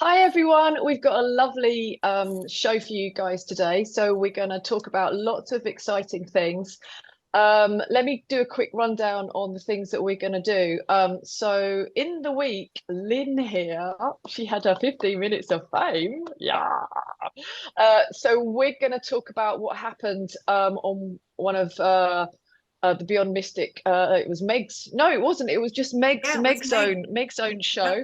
Hi everyone, we've got a lovely show for you guys today. So we're going to talk about lots of exciting things. Let me do a quick rundown on the things that we're going to do. So in the week, Lynn here, she had her 15 minutes of fame. Yeah. So we're going to talk about what happened on one of the Beyond Mystic. It was Meg's. No, it wasn't. It was just Yeah, it was Meg's own show.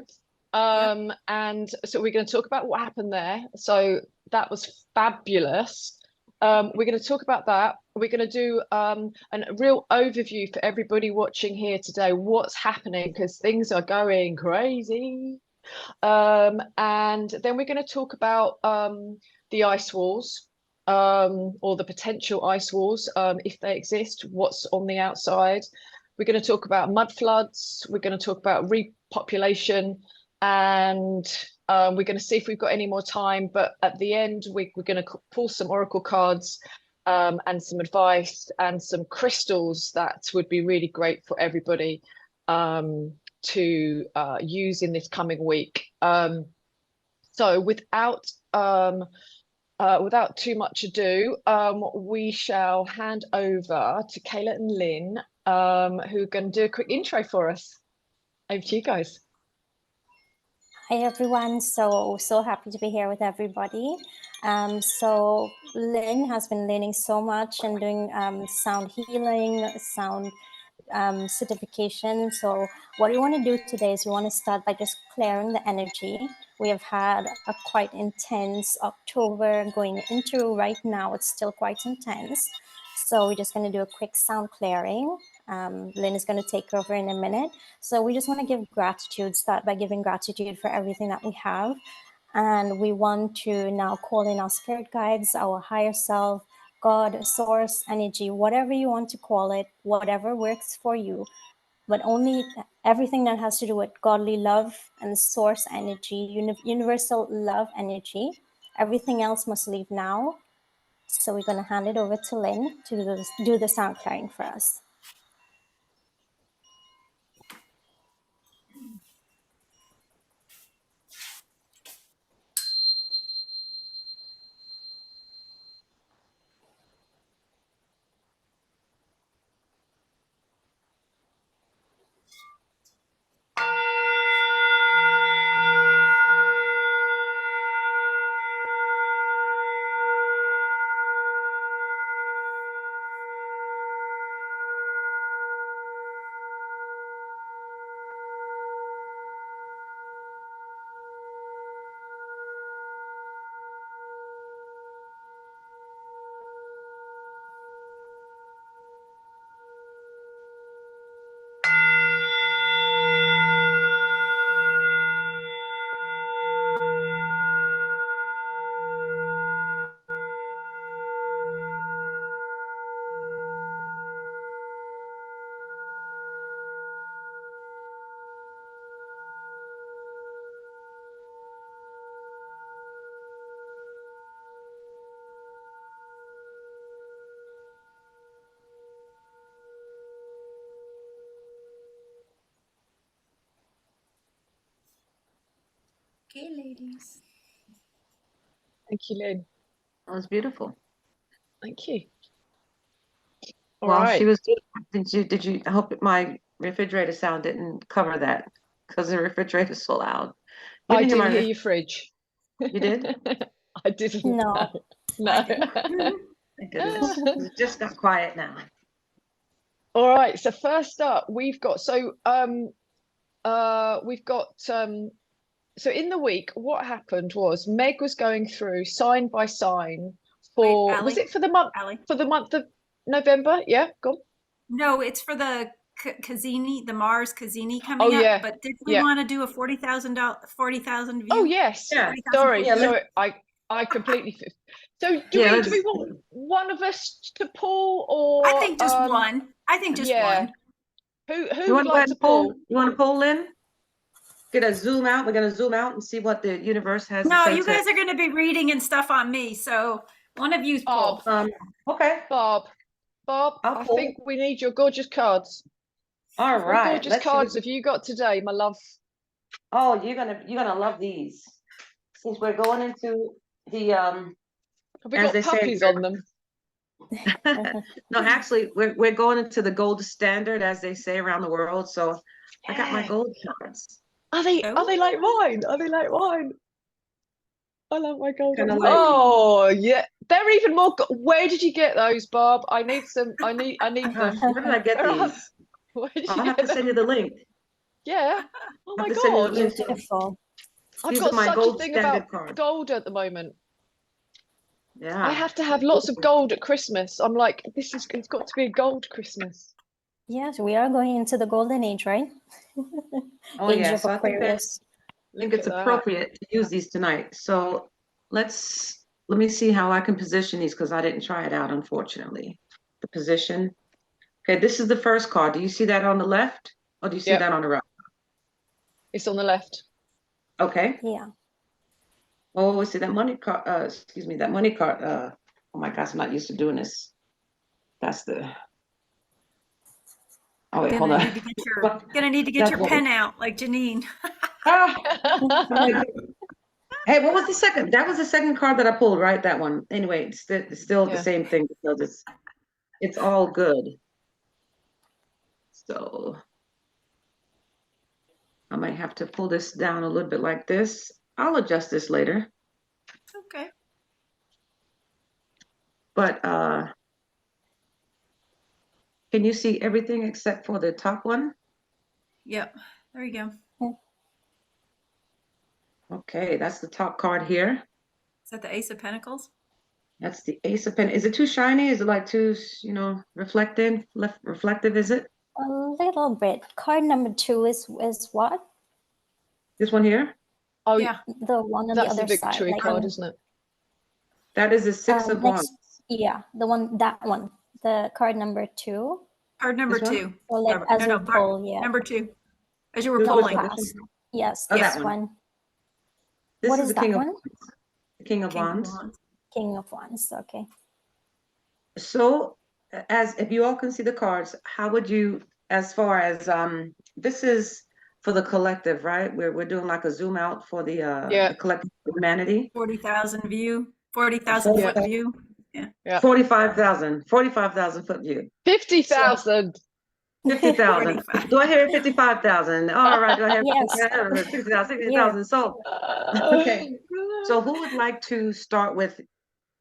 Yep. And so we're going to talk about what happened there. So that was fabulous. We're going to talk about that. We're going to do a real overview for everybody watching here today, what's happening, because things are going crazy. And then we're going to talk about the ice walls, or the potential ice walls, if they exist, what's on the outside. We're going to talk about mud floods. We're going to talk about repopulation, and we're going to see if we've got any more time. But at the end, we're going to pull some oracle cards, and some advice and some crystals that would be really great for everybody to use in this coming week. So without too much ado, we shall hand over to Kaila and Lynn, who are going to do a quick intro for us. Over to you guys. Hi everyone, so happy to be here with everybody. So Lynn has been learning so much and doing sound healing, sound certification. So what we want to do today is we want to start by just clearing the energy. We have had a quite intense October going into right now. It's still quite intense. So we're just going to do a quick sound clearing. Lynn is going to take over in a minute. So we just want to give gratitude, start by giving gratitude for everything that we have. And we want to now call in our spirit guides, our higher self, God, source, energy, whatever you want to call it, whatever works for you, but only everything that has to do with godly love and source energy, universal love energy. Everything else must leave now. So we're going to hand it over to Lynn to do the sound clearing for us. Okay, ladies. Thank you, Lynn. That was beautiful. Thank you. All Well, right. she was. Did you? I hope my refrigerator sound didn't cover that because the refrigerator's so loud. I didn't hear your fridge. You did? I didn't. No. No. Thank goodness. It just got quiet now. All right. So first up, we've got so in the week, what happened was Meg was going through sign by sign for Wait, was it for the month Ally? for the month of November? Yeah, go on. No, it's for the Kazini, the Mars Kazini coming Oh, yeah. up. But did we Yeah. want to do a 40,000 view? Oh yes. Yeah. 40,000 Sorry. Yeah, Sorry. I completely. So do we want one of us to pull, or I think just one. I think just one. Who would like to pull? You want to pull, Lynn? Gonna zoom out. We're gonna zoom out and see what the universe has to No, say. you guys are going to be reading and stuff on me. So one of you's pull. Okay. Bob, I think we need your gorgeous cards. All right. What gorgeous cards have you got today, my love? Oh, you're gonna love these. since we're going into the Have we as got they say, puppies on them? no, actually, we're going into the gold standard, as they say around the world. So I got my Yeah. gold cards. Are they like mine? Are they like mine? I love my golden. Kinda like- Oh yeah, they're even more. Where did you get those, Barb? I need some. I need Gosh, them. where did I get Where are- these? Where did I'll you have get to them? send you the link. Yeah. Oh I'll my have to send you the God. link. Beautiful. I've These got are my such a gold thing standard about cards. gold at the moment. Yeah. I have to have lots of gold at Christmas. I'm like, it's got to be a gold Christmas. Yes, we are going into the golden age, right? Oh Age yeah. of So I think Aquarius. I think Look it's at that. appropriate to use these tonight. So let me see how I can position these because I didn't try it out, unfortunately. The position. Okay, this is the first card. Do you see that on the left? Or do you see Yep. that on the right? It's on the left. Yeah. Oh, we see that money card. Excuse me, that money card. Oh my gosh, I'm not used to doing this. That's the. Oh wait, hold on. Gonna need to get your pen out, like Janine. Ah! Hey, what was the second? That was the second card that I pulled, right? That one. Anyway, it's still the Yeah. same thing because it's all good. So I might have to pull this down a little bit like this. I'll adjust this later. Okay. But can you see everything except for the top one? Yep. There you go. Okay, that's the top card here. Is that the Ace of Pentacles? That's the Ace of Pentacles. Is it too shiny? Is it like too, reflective? Reflective, is it? A little bit. Card number 2 is what? This one here? Oh, Yeah. The one on that's the the other side. victory Like card, on, isn't it? That is the Six of Wands. yeah, that one. The card number 2. Card number This one? 2. So like as you pull, yeah. Number 2. As you were Which pulling. one? Past. Yes, Oh, this that one. one. This What is is the King that of one? Wands. The King of Wands. King of Wands. Okay. So, as if you all can see the cards, how would you, as far as this is for the collective, right? We're doing like a zoom out for the collective humanity. 40,000 view. 40,000 Yeah. foot view. Yeah. 45,000 foot view. 50,000. 50,000. 45. Do I hear 55,000? All right. Do I hear Yes. 60,000? 60,000. So, okay. So who would like to start with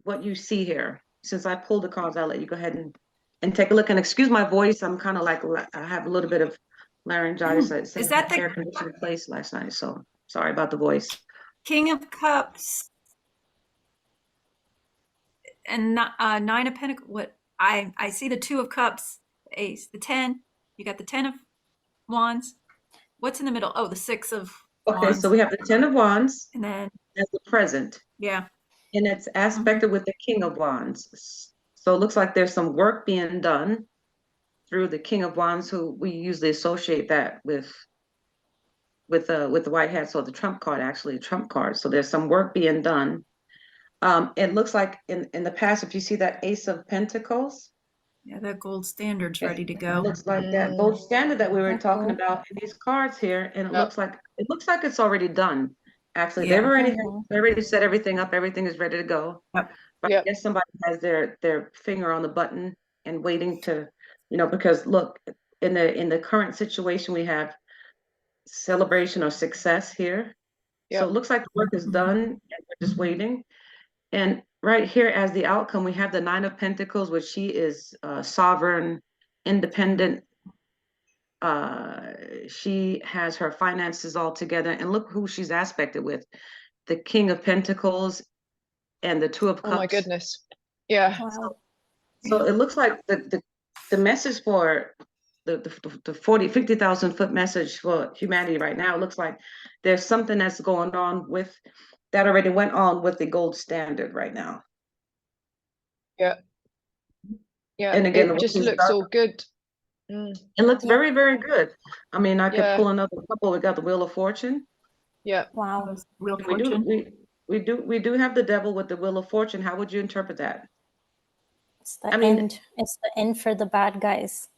what you see here? Since I pulled the cards, I'll let you go ahead and take a look. And excuse my voice. I'm kind of like, I have a little bit of laryngitis. Is that the air conditioning place last night? So sorry about the voice. King of Cups and 9 of Pentacles? What I see the 2 of Cups, the Ace, the 10. You got the 10 of Wands. What's in the middle? Oh, the 6 of Okay, Wands. so we have the 10 of Wands And then as the present. yeah. And it's aspected with the King of Wands. So it looks like there's some work being done through the King of Wands, who we usually associate that with the white hat. So the Trump card, actually, Trump card. So there's some work being done. It looks like in the past, if you see that Ace of Pentacles. Yeah, that gold standard's ready to It go. looks like that gold standard that we were talking Mhm. about in these cards here, and it Yep. looks like it's already done. Actually, Yeah. they already set everything up. Everything is ready to go. Yep. But Yep. I guess somebody has their finger on the button and waiting to, because look, in the current situation, we have celebration or success here. So Yep. it looks like the work is done, and we're just waiting. And right here, as the outcome, we have the Nine of Pentacles, which she is sovereign, independent. She has her finances all together, and look who she's aspected with: the King of Pentacles and the Two of Cups. Oh my goodness. Yeah. Wow. So it looks like the message for the 50,000 foot message for humanity right now, it looks like there's something that's going on that already went on with the gold standard right now. Yeah. Yeah. And again, It just looks all good. It looks Yeah. very, very good. I mean, I could Yeah. pull another couple. We got the Wheel of Fortune. Yeah. Wow. Real We do fortune. we do have the Devil with the Wheel of Fortune. How would you interpret that? It's the I mean- end. It's the end for the bad guys.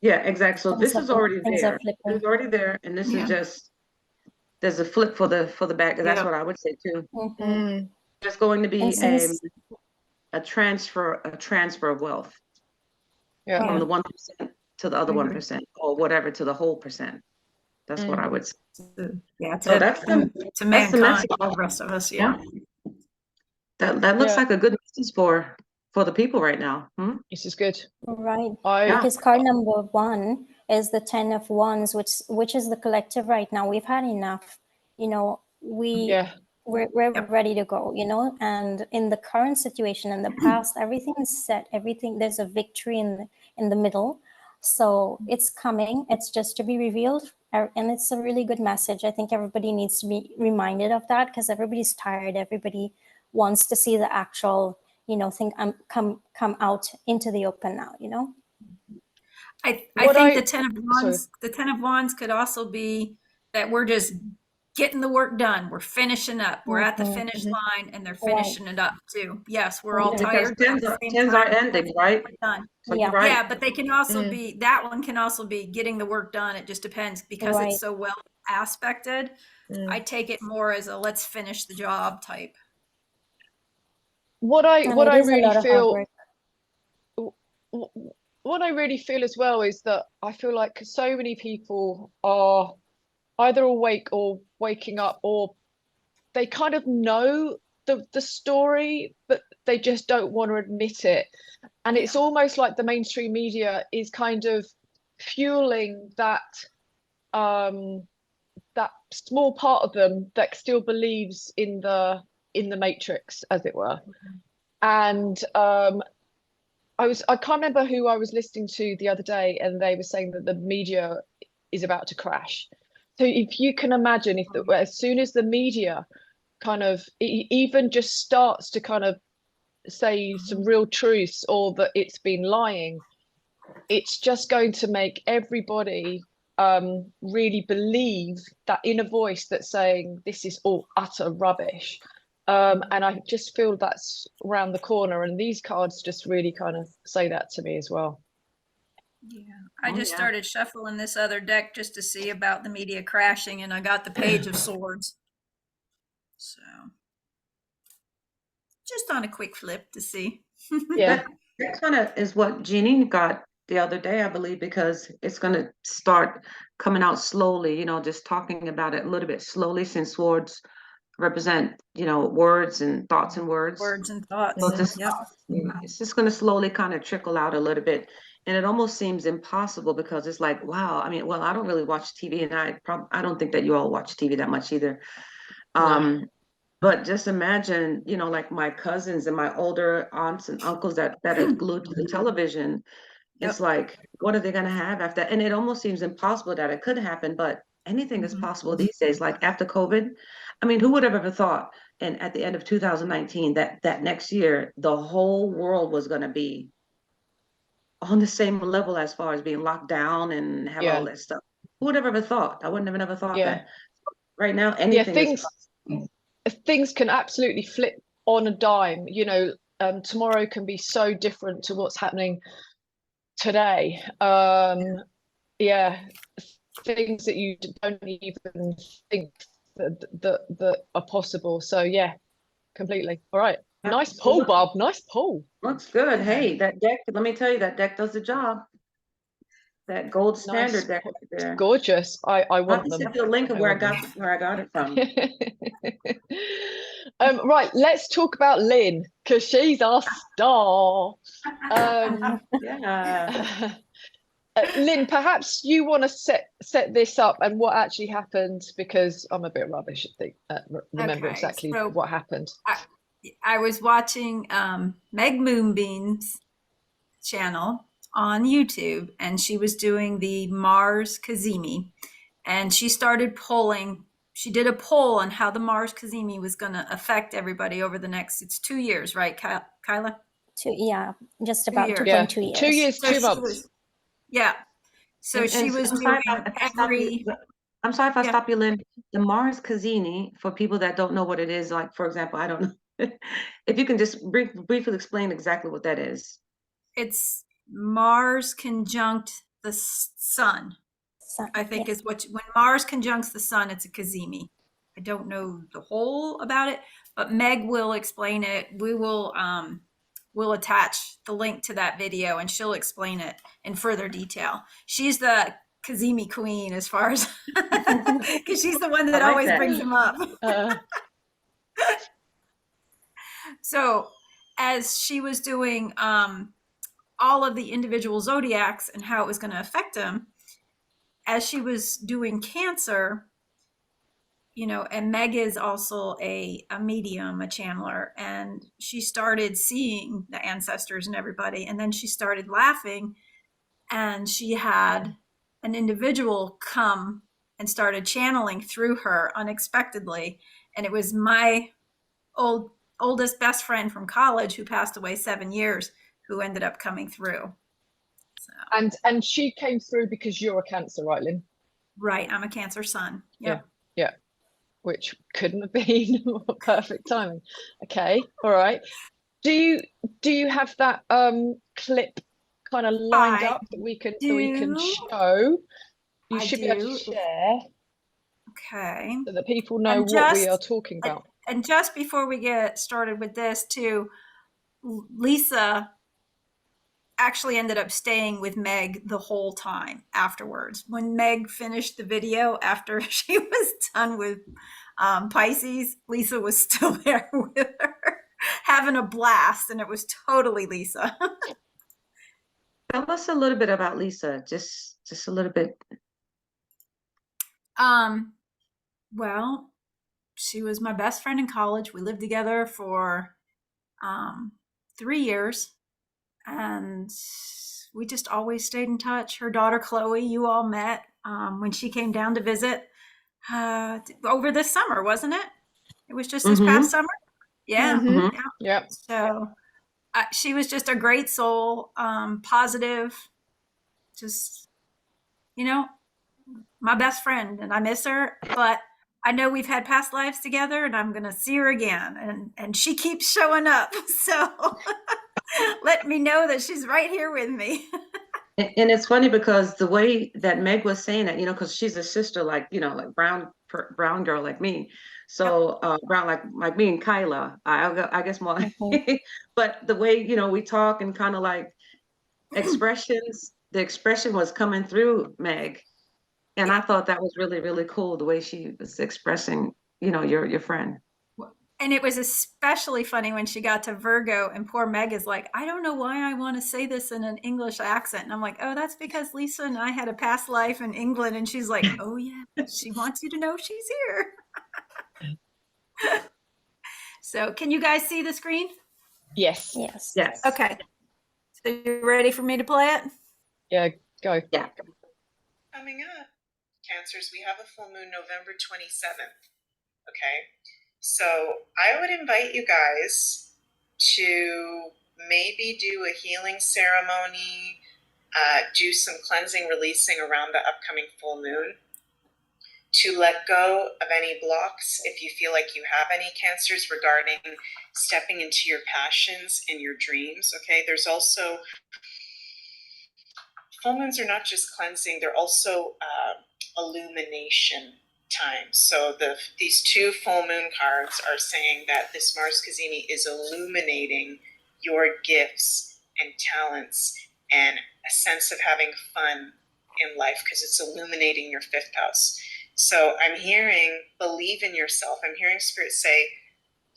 Yeah, exactly. So this is already Things are there. flipping. It's already there, and this Yeah. is just there's a flip for the back. That's Yep. what I would say too. Mm. There's going to be And since a transfer of wealth Yeah. from Yeah. the 1% to the other 1%, or whatever, to the whole percent. That's what I would say. Yeah, So that's to the mankind, message. all the rest of us. Yeah. That looks Yeah. like a good message for the people right now. This is good. right, I Yeah. because card number 1 is the 10 of Wands, which is the collective right now. We've had enough, you know. yeah. We're Yep. ready to go, you know. And in the current situation, in the past, everything is set. Everything, there's a victory in the middle, so it's coming. It's just to be revealed, and it's a really good message. I think everybody needs to be reminded of that, because everybody's tired. Everybody wants to see the actual, you know, thing come out into the open now, you know. I What think I- the 10 of sorry. Wands, the 10 of Wands could also be that we're just getting the work done. We're finishing up. We're at the finish line, and they're finishing it up too. Yes, we're all Yeah. Because tired, but at the same tens are time, ending, right? we're done. So Yeah. you're right. Yeah, but they can also be, that one can also be getting the work done. It just depends, because Right. it's so well aspected. I take it more as a let's finish the job type. what And I it is a really lot of hard feel work. what I really feel as well is that I feel like so many people are either awake or waking up, or they kind of know the story, but they just don't want to admit it. And it's almost like the mainstream media is kind of fueling that that small part of them that still believes in the matrix, as it were. And I can't remember who I was listening to the other day, and they were saying that the media is about to crash. So if you can imagine, as soon as the media kind of even just starts to kind of say some real truths, or that it's been lying, it's just going to make everybody really believe that inner voice that's saying this is all utter rubbish. And I just feel that's around the corner, and these cards just really kind of say that to me as well. Yeah, I just started shuffling this other deck just to see about the media crashing, and I got the Page of Swords. So, just on a quick flip to see. Yeah. That kind of is what Jeanine got the other day, I believe, because it's going to start coming out slowly, you know, just talking about it a little bit slowly, since swords represent, you know, words and thoughts and words. Words and thoughts. So Yep. it's just going to slowly kind of trickle out a little bit. And it almost seems impossible, because it's like, wow, I mean, well, I don't really watch TV, and I don't think that you all watch TV that much either. No. But just imagine, you know, like my cousins and my older aunts and uncles that are glued to the television. It's like, what are they going to have after that? And it almost seems impossible that it could happen, but anything is possible these days. Like after COVID, I mean, who would have ever thought, and at the end of 2019, that next year, the whole world was going to be on the same level as far as being locked down and have all that stuff. Who would have ever thought? I wouldn't have never thought that. Right now, anything is things can absolutely flip on a dime. You know, tomorrow can be so different to what's happening today. Yeah, things that you don't even think that are possible. So yeah, completely. All right. Nice pull, Bob. Nice pull. Looks good. Hey, that deck, let me tell you, that deck does the job. That gold standard deck right there. Gorgeous. I want them. I'll send you a link of where I got it from. Right, let's talk about Lynn, because she's our star. Yeah. Lynn, perhaps you want to set this up and what actually happened, because I'm a bit rubbish at remember exactly what happened. I was watching Meg Moonbeam's channel on YouTube, and she was doing the Mars Kazemi, and she started polling. She did a poll on how the Mars Kazemi was going to affect everybody over the next, it's 2 years, right, Kaila? Just about 2.2 years. 2 years, so 2 months. So she was doing every. I'm sorry if I stop you, Lynn. The Mars Kazemi, for people that don't know what it is, like, for example, I don't know. If you can just briefly explain exactly what that is. It's Mars conjunct the sun. Sun, I think yes. is when Mars conjuncts the sun, it's a cazimi. I don't know the whole about it, but Meg will explain it. We'll attach the link to that video and she'll explain it in further detail. She's the cazimi queen as far as, because she's the one that I like always that. brings them up. So as she was doing all of the individual zodiacs and how it was going to affect them, as she was doing Cancer, you know, and Meg is also a medium, a channeler, and she started seeing the ancestors and everybody. And then she started laughing, and she had an individual come and started channeling through her unexpectedly. And it was my oldest best friend from college who passed away 7 years who ended up coming through. So. And she came through because you're a Cancer, right, Lynn? Right, I'm a Cancer sun. Yep. Yeah. Which couldn't have been perfect timing. Okay, all right. Do you have that clip kind of lined up that we can show? You should be able to share. Okay. So that people know what we are talking about. And just before we get started with this too, Lisa actually ended up staying with Meg the whole time afterwards. When Meg finished the video after she was done with Pisces, Lisa was still there with her, having a blast, and it was totally Lisa. Tell us a little bit about Lisa, just a little bit. Well, she was my best friend in college. We lived together for 3 years, and we just always stayed in touch. Her daughter Chloe, you all met when she came down to visit over this summer, wasn't it? It was just this past summer. Yeah. Mm-hmm. Yeah. So she was just a great soul, positive, just, you know, my best friend, and I miss her, but I know we've had past lives together, and I'm going to see her again. And she keeps showing up. So let me know that she's right here with me. And it's funny because the way that Meg was saying it, you know, because she's a sister, like, you know, like brown girl like me. So brown like me and Kaila, I guess more. But the way, you know, we talk and kind of like expressions, the expression was coming through Meg. And I thought that was really, really cool, the way she was expressing, you know, your friend. And it was especially funny when she got to Virgo, and poor Meg is like, I don't know why I want to say this in an English accent. And I'm like, oh, that's because Lisa and I had a past life in England. And she's like, oh yeah, she wants you to know she's here. So can you guys see the screen? Yes. Yes. Yes. Okay. So you ready for me to play it? Yeah, go. Yeah. Coming up, Cancers, we have a full moon November 27th. Okay. So I would invite you guys to maybe do a healing ceremony, do some cleansing, releasing around the upcoming full moon, to let go of any blocks if you feel like you have any Cancers regarding stepping into your passions and your dreams. Okay. There's also, full moons are not just cleansing, they're also illumination time. So these two full moon cards are saying that this Mars Kazemi is illuminating your gifts and talents and a sense of having fun in life, because it's illuminating your fifth house. So I'm hearing believe in yourself. I'm hearing Spirit say,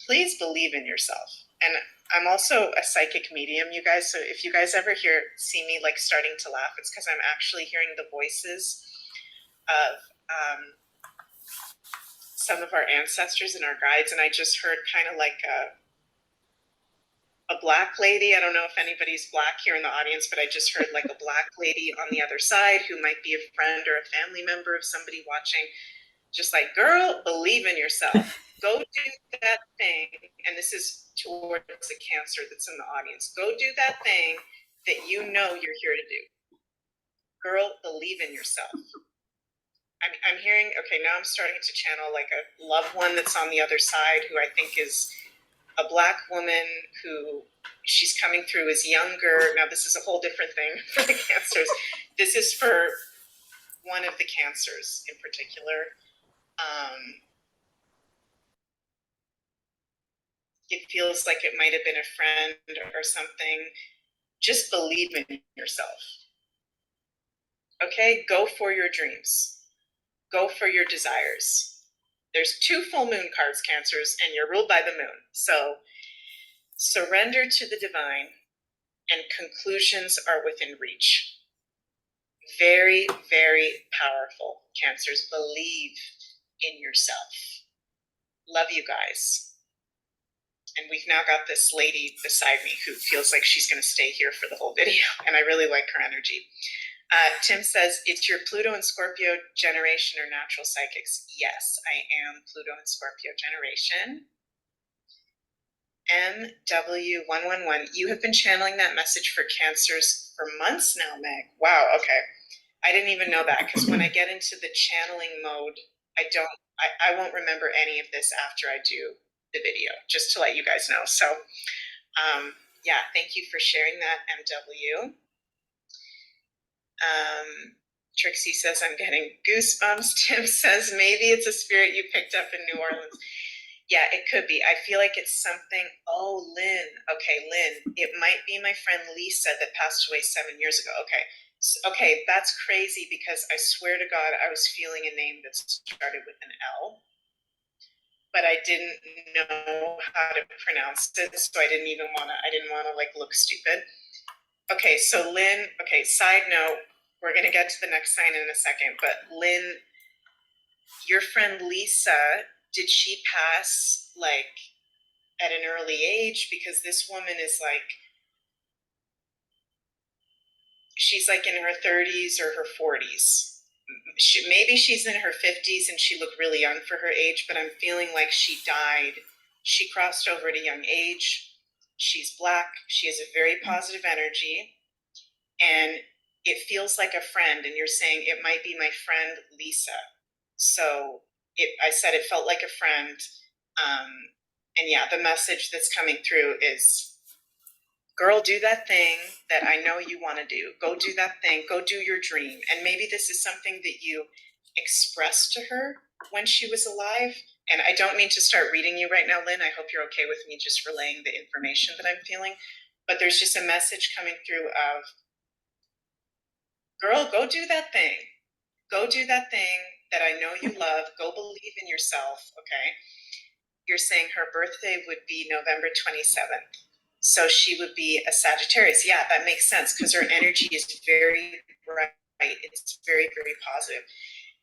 please believe in yourself. And I'm also a psychic medium, you guys. So if you guys ever see me like starting to laugh, it's because I'm actually hearing the voices of some of our ancestors and our guides. And I just heard kind of like a black lady. I don't know if anybody's black here in the audience, but I just heard like a black lady on the other side who might be a friend or a family member of somebody watching. Just like, girl, believe in yourself. Go do that thing. And this is towards the Cancer that's in the audience. Go do that thing that you know you're here to do. Girl, believe in yourself. I'm hearing, okay, now I'm starting to channel like a loved one that's on the other side who I think is a black woman who she's coming through as younger. Now, this is a whole different thing for the Cancers. This is for one of the cancers in particular. It feels like it might have been a friend or something. Just believe in yourself. Okay, go for your dreams. Go for your desires. There's 2 full moon cards, Cancers, and you're ruled by the moon. So surrender to the divine, and conclusions are within reach. Very, very powerful, Cancers. Believe in yourself. Love you guys. And we've now got this lady beside me who feels like she's going to stay here for the whole video, and I really like her energy. Tim says, it's your Pluto and Scorpio generation or natural psychics? Yes, I am Pluto and Scorpio generation. MW111, you have been channeling that message for Cancers for months now, Meg. Wow, okay. I didn't even know that, because when I get into the channeling mode, I won't remember any of this after I do the video, just to let you guys know. So yeah, thank you for sharing that, MW. Trixie says, I'm getting goosebumps. Tim says, maybe it's a spirit you picked up in New Orleans. Yeah, it could be. I feel like it's something. Oh, Lynn. Okay, Lynn. It might be my friend Lisa that passed away 7 years ago. Okay. Okay, that's crazy, because I swear to God, I was feeling a name that started with an L, but I didn't know how to pronounce it, so I didn't want to like look stupid. Okay, so Lynn, okay, side note, we're going to get to the next sign in a second, but Lynn, your friend Lisa, did she pass like at an early age? Because this woman is like, she's like in her 30s or her 40s. Maybe she's in her 50s and she looked really young for her age, but I'm feeling like she died. She crossed over at a young age. She's Black. She has a very positive energy. And it feels like a friend. And you're saying it might be my friend Lisa. So I said it felt like a friend. And yeah, the message that's coming through is, girl, do that thing that I know you want to do. Go do that thing. Go do your dream. And maybe this is something that you expressed to her when she was alive. And I don't mean to start reading you right now, Lynn. I hope you're okay with me just relaying the information that I'm feeling. But there's just a message coming through of, girl, go do that thing. Go do that thing that I know you love. Go believe in yourself, okay? You're saying her birthday would be November 27th. So she would be a Sagittarius. Yeah, that makes sense, because her energy is very bright. It's very, very positive.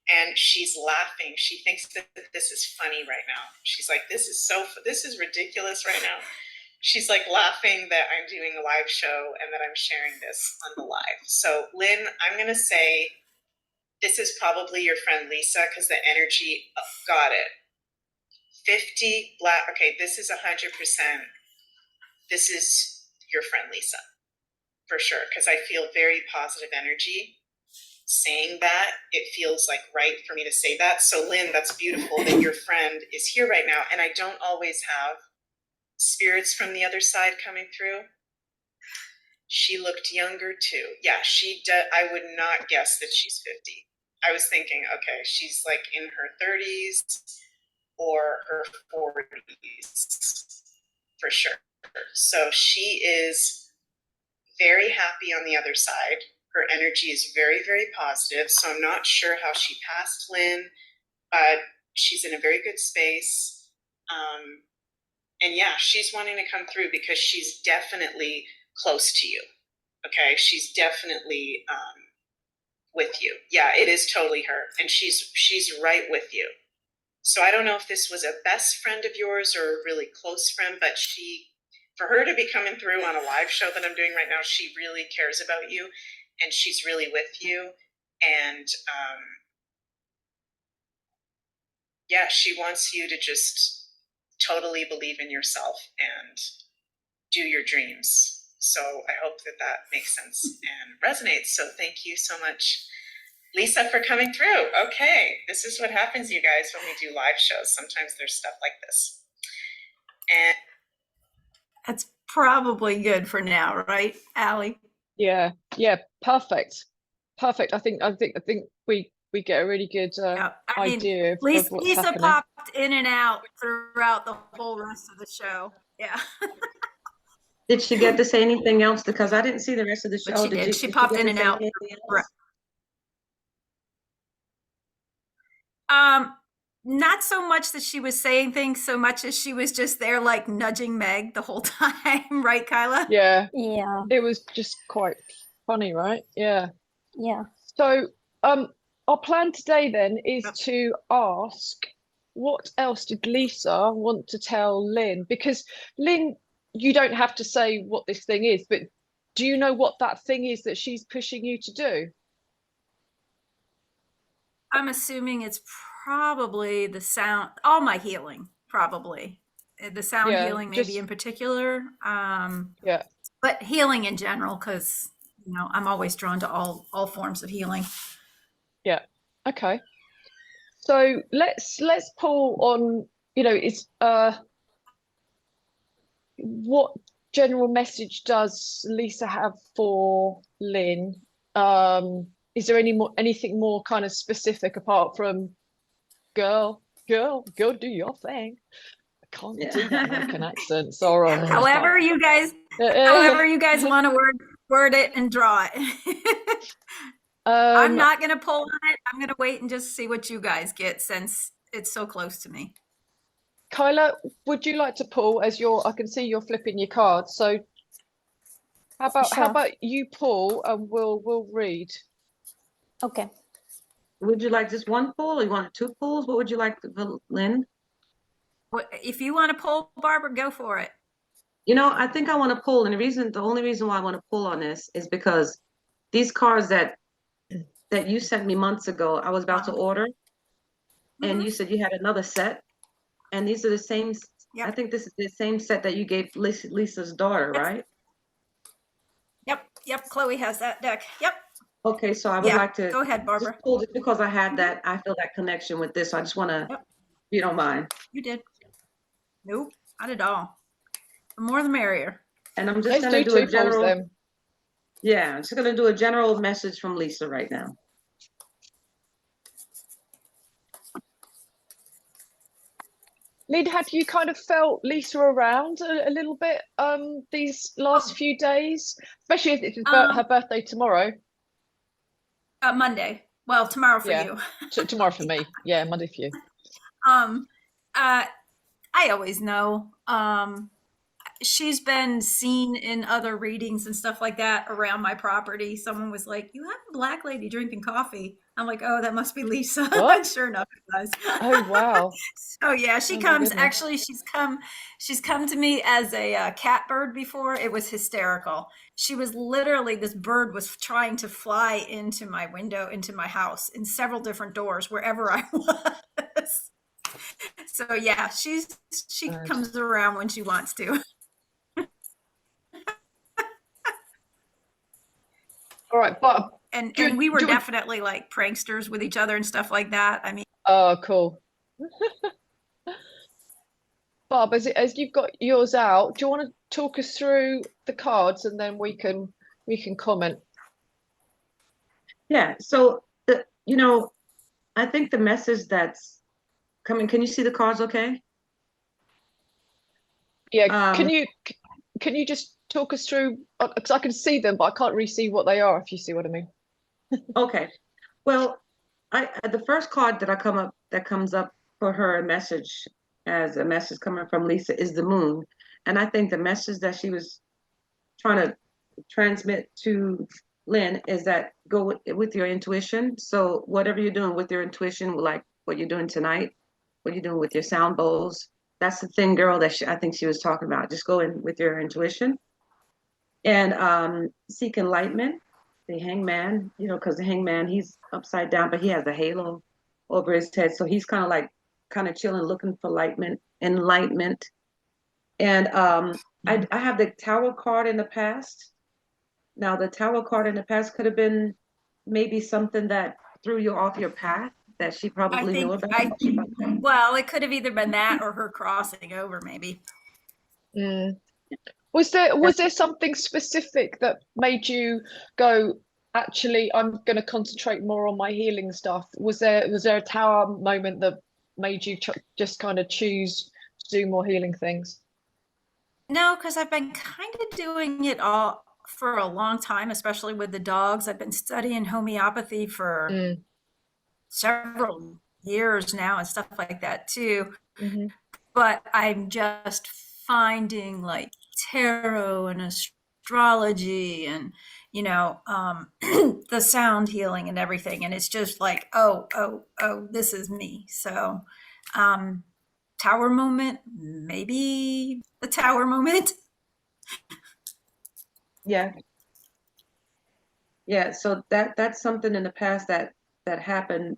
And she's laughing. She thinks that this is funny right now. She's like, this is ridiculous right now. She's like laughing that I'm doing a live show and that I'm sharing this on the live. So Lynn, I'm going to say this is probably your friend Lisa, because the energy, got it. 50 Black. Okay, this is 100%. This is your friend Lisa, for sure, because I feel very positive energy. Saying that, it feels like right for me to say that. So Lynn, that's beautiful that your friend is here right now. And I don't always have spirits from the other side coming through. She looked younger too. Yeah, I would not guess that she's 50. I was thinking, okay, she's like in her 30s or her 40s, for sure. So she is very happy on the other side. Her energy is very, very positive. So I'm not sure how she passed, Lynn, but she's in a very good space. And yeah, she's wanting to come through because she's definitely close to you. Okay, she's definitely with you. Yeah, it is totally her, and she's right with you. So I don't know if this was a best friend of yours or a really close friend, but for her to be coming through on a live show that I'm doing right now, she really cares about you, and she's really with you. And yeah, she wants you to just totally believe in yourself and do your dreams. So I hope that makes sense and resonates. So thank you so much, Lisa, for coming through. Okay, this is what happens, you guys, when we do live shows. Sometimes there's stuff like this. And that's probably good for now, right, Allie? Yeah, perfect. Perfect. I think we get a really good Yeah. I mean, idea of what's Lisa happening. popped in and out throughout the whole rest of the show. Yeah. Did she get to say anything else? Because I didn't see the rest of the But show. she did. She Did popped get in to and say out. anything Right. else? Not so much that she was saying things so much as she was just there like nudging Meg the whole time, right, Kaila? Yeah, Yeah, it was just quite funny, right? Yeah. yeah. So, our plan today then is to ask, what else did Lisa want to tell Lynn? Because Lynn, you don't have to say what this thing is, but do you know what that thing is that she's pushing you to do? I'm assuming it's probably the sound, all my healing, probably. The sound Yeah, healing, maybe just in particular. yeah. But healing in general, because I'm always drawn to all forms of healing. Yeah. Okay. So let's pull on, it's what general message does Lisa have for Lynn? Is there anything more kind of specific apart from girl, go do your thing? I can't do that American accent. Sorry. However you guys want to word it and draw it. I'm not going to pull on it. I'm going to wait and just see what you guys get since it's so close to me. Kaila, would you like to pull as I can see you're flipping your cards. So how Sure. about you pull and we'll read. Okay. Would you like just one pull or you want two pulls? What would you like, Lynn? If you want to pull, Barbara, go for it. I think I want to pull, and the only reason why I want to pull on this is because these cards that you sent me months ago, I was about to order, and you said you had another set, and these are the same. Yep. I think this is the same set that you gave Lisa's daughter, right? Yep. Chloe has that deck. Yep. Okay, so I would like to go ahead, Barbara. just pull it because I had that. I feel that connection with this. So I just want to, if you don't mind. You did. Nope, not at all. The more the merrier. And I'm just going to do a general. Yeah, I'm just going to do a general message from Lisa right now. Lynn, have you kind of felt Lisa around a little bit these last few days, especially if it's her birthday tomorrow? Monday. Well, tomorrow for you. Tomorrow for me. Yeah, Monday for you. I always know. She's been seen in other readings and stuff like that around my property. Someone was like, "You have a black lady drinking coffee." I'm like, "Oh, that must be Lisa." And sure enough, it does. Oh wow! So yeah, she comes. Actually, she's come to me as a catbird before. It was hysterical. She was literally, this bird was trying to fly into my window, into my house, in several different doors, wherever I was. So yeah, she comes around when she wants to. All right, but and we were definitely like pranksters with each other and stuff like that. I mean, oh, cool. Bob, as you've got yours out, do you want to talk us through the cards and then we can comment? Yeah. So I think the message that's coming. Can you see the cards? Okay. Yeah. Can you just talk us through? Because I can see them, but I can't really see what they are. If you see what I mean. Okay. Well, the first card that comes up for her message, as a message coming from Lisa, is the moon. And I think the message that she was trying to transmit to Lynn is that go with your intuition. So whatever you're doing with your intuition, like what you're doing tonight, what you're doing with your sound bowls, that's the thing, girl, that I think she was talking about. Just go in with your intuition and seek enlightenment. The hangman, because the hangman, he's upside down, but he has a halo over his head. So he's kind of chilling, looking for enlightenment. And I have the Tower card in the past. Now, the Tower card in the past could have been maybe something that threw you off your path that she probably knew about. Well, it could have either been that or her crossing over, maybe. Was there something specific that made you go, actually, I'm going to concentrate more on my healing stuff. Was there a tower moment that made you just kind of choose to do more healing things? No, because I've been kind of doing it all for a long time, especially with the dogs. I've been studying homeopathy for several years now and stuff like that too. Mm-hmm. But I'm just finding like tarot and astrology and the sound healing and everything, and it's just like oh, this is me. So tower moment, maybe the tower moment. Yeah. Yeah, so that's something in the past that happened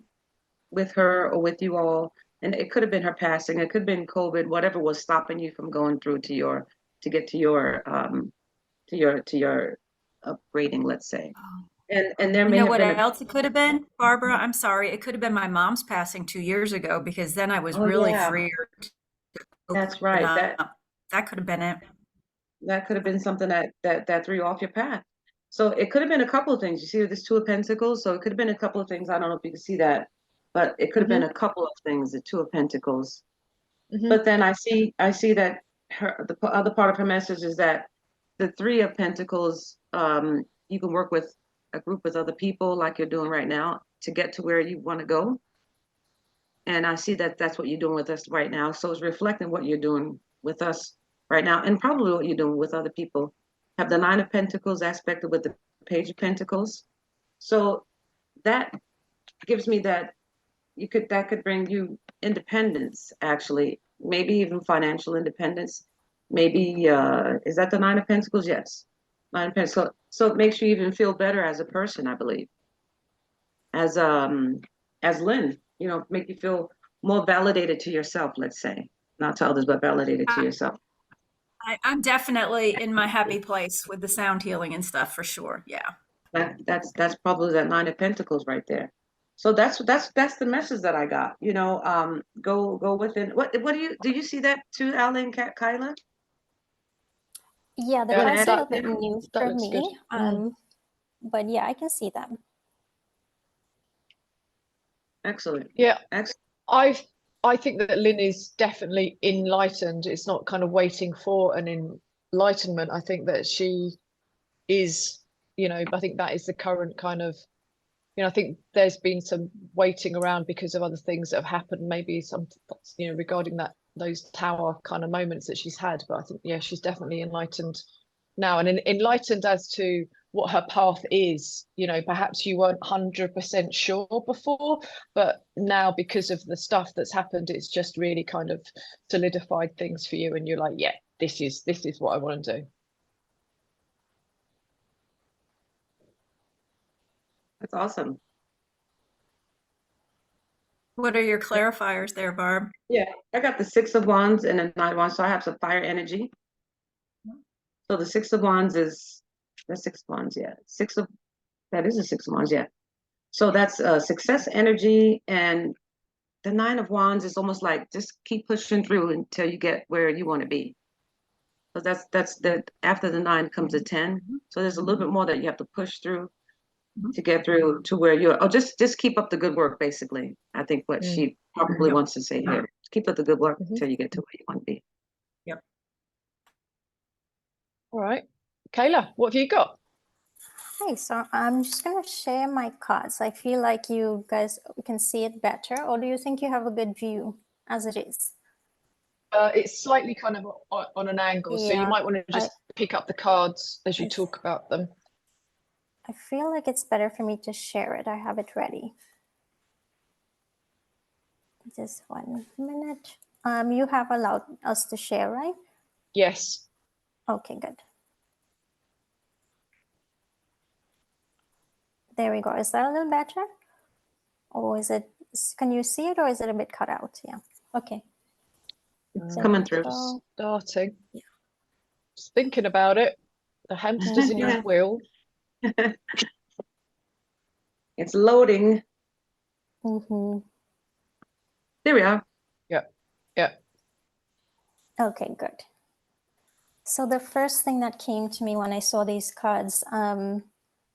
with her or with you all, and it could have been her passing, it could have been COVID, whatever was stopping you from going through to get to your upgrading, let's say. And there You may know have what been else it could have been, Barbara? I'm sorry. It could have been my mom's passing 2 years ago, because then I was oh really yeah, freer to that's open right. up. That could have been it. That could have been something that threw you off your path. So it could have been a couple of things. You see this Two of Pentacles, so it could have been a couple of things. I don't know if you can see that, but it could have been a couple of things, the Two of Pentacles. Mm-hmm. But then I see that the other part of her message is that the Three of Pentacles, you can work with a group with other people like you're doing right now to get to where you want to go. And I see that that's what you're doing with us right now. So it's reflecting what you're doing with us right now, and probably what you're doing with other people. Have the Nine of Pentacles aspected with the Page of Pentacles. So that gives me that that could bring you independence, actually, maybe even financial independence. Maybe is that the Nine of Pentacles? Yes. Nine of Pentacles. So it makes you even feel better as a person, I believe. As Lynn, make you feel more validated to yourself, let's say. Not to others, but validated to yourself. I'm definitely in my happy place with the sound healing and stuff for sure. Yeah. That's probably that Nine of Pentacles right there. So that's the message that I got. Go within. What do you see that too, Ally and Kaila? Yeah, the Yeah, cards are a little that bit new that for looks good. me. But yeah, I can see them. Excellent. Yeah, Excellent. I think that Lynn is definitely enlightened. It's not kind of waiting for an enlightenment. I think that she is, I think that is the current kind of, I think there's been some waiting around because of other things that have happened, maybe some, regarding those tower kind of moments that she's had. But I think, yeah, she's definitely enlightened now, and enlightened as to what her path is. Perhaps you weren't 100% sure before, but now because of the stuff that's happened, it's just really kind of solidified things for you, and you're like, yeah, this is what I want to do. That's awesome. What are your clarifiers there, Barb? Yeah, I got the Six of Wands and the Nine of Wands, so I have some fire energy. So the Six of Wands is the Six of Wands, yeah. That is a Six of Wands, yeah. So that's success energy, and the Nine of Wands is almost like just keep pushing through until you get where you want to be. So that's the after the 9 comes a 10. So there's a little bit more that you have to push through to get through to where you're. Oh, just keep up the good work, basically. I think what she probably wants to say here. Keep up the good work until you get to where you want to be. Yep. All right, Kaila, what have you got? Hi, so I'm just going to share my cards. I feel like you guys can see it better, or do you think you have a good view as it is? It's slightly kind of on an angle, so you might want to just pick up the cards as you talk about them. I feel like it's better for me to share it. I have it ready. Just 1 minute. You have allowed us to share, right? Yes. Okay, good. There we go. Is that a little better? Or is it, can you see it, or is it a bit cut out? Yeah. Okay. It's coming through. Starting. Yeah. Just thinking about it. The hamster's in your wheel. It's loading. There we are. Yeah. Okay, good. So the first thing that came to me when I saw these cards,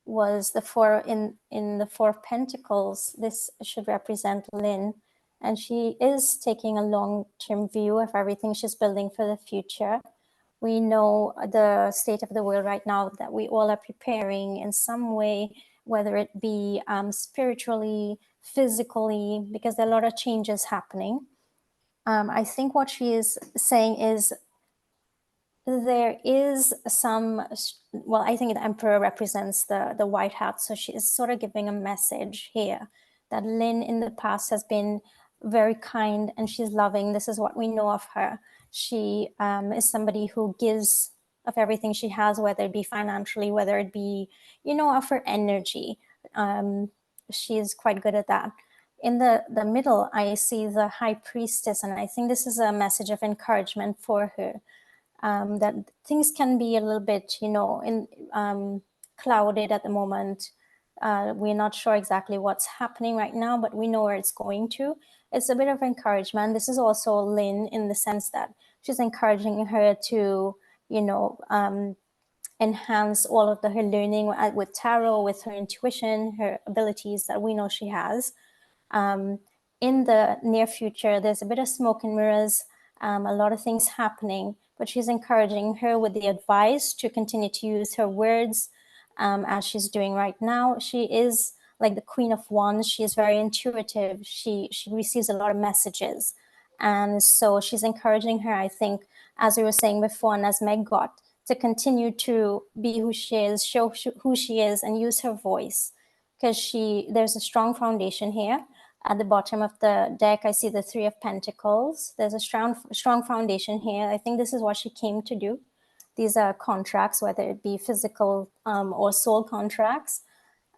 was the four in the Four of Pentacles. This should represent Lynn, and she is taking a long-term view of everything she's building for the future. We know the state of the world right now, that we all are preparing in some way, whether it be spiritually, physically, because there are a lot of changes happening. I think what she is saying is there is some, well, I think the Emperor represents the white hat. So she is sort of giving a message here that Lynn in the past has been very kind and she's loving. This is what we know of her. She is somebody who gives of everything she has, whether it be financially, whether it be, you know, of her energy. She is quite good at that. In the middle, I see the High Priestess, and I think this is a message of encouragement for her. That things can be a little bit, you know, clouded at the moment. We're not sure exactly what's happening right now, but we know where it's going to. It's a bit of encouragement. This is also Lynn in the sense that she's encouraging her to, you know, enhance all of her learning with tarot, with her intuition, her abilities that we know she has. In the near future, there's a bit of smoke and mirrors, a lot of things happening, but she's encouraging her with the advice to continue to use her words as she's doing right now. She is like the Queen of Wands. She is very intuitive. She receives a lot of messages. And so she's encouraging her, I think, as we were saying before, and as Meg got, to continue to be who she is, show who she is, and use her voice. Because there's a strong foundation here. At the bottom of the deck, I see the Three of Pentacles. There's a strong foundation here. I think this is what she came to do. These are contracts, whether it be physical or soul contracts.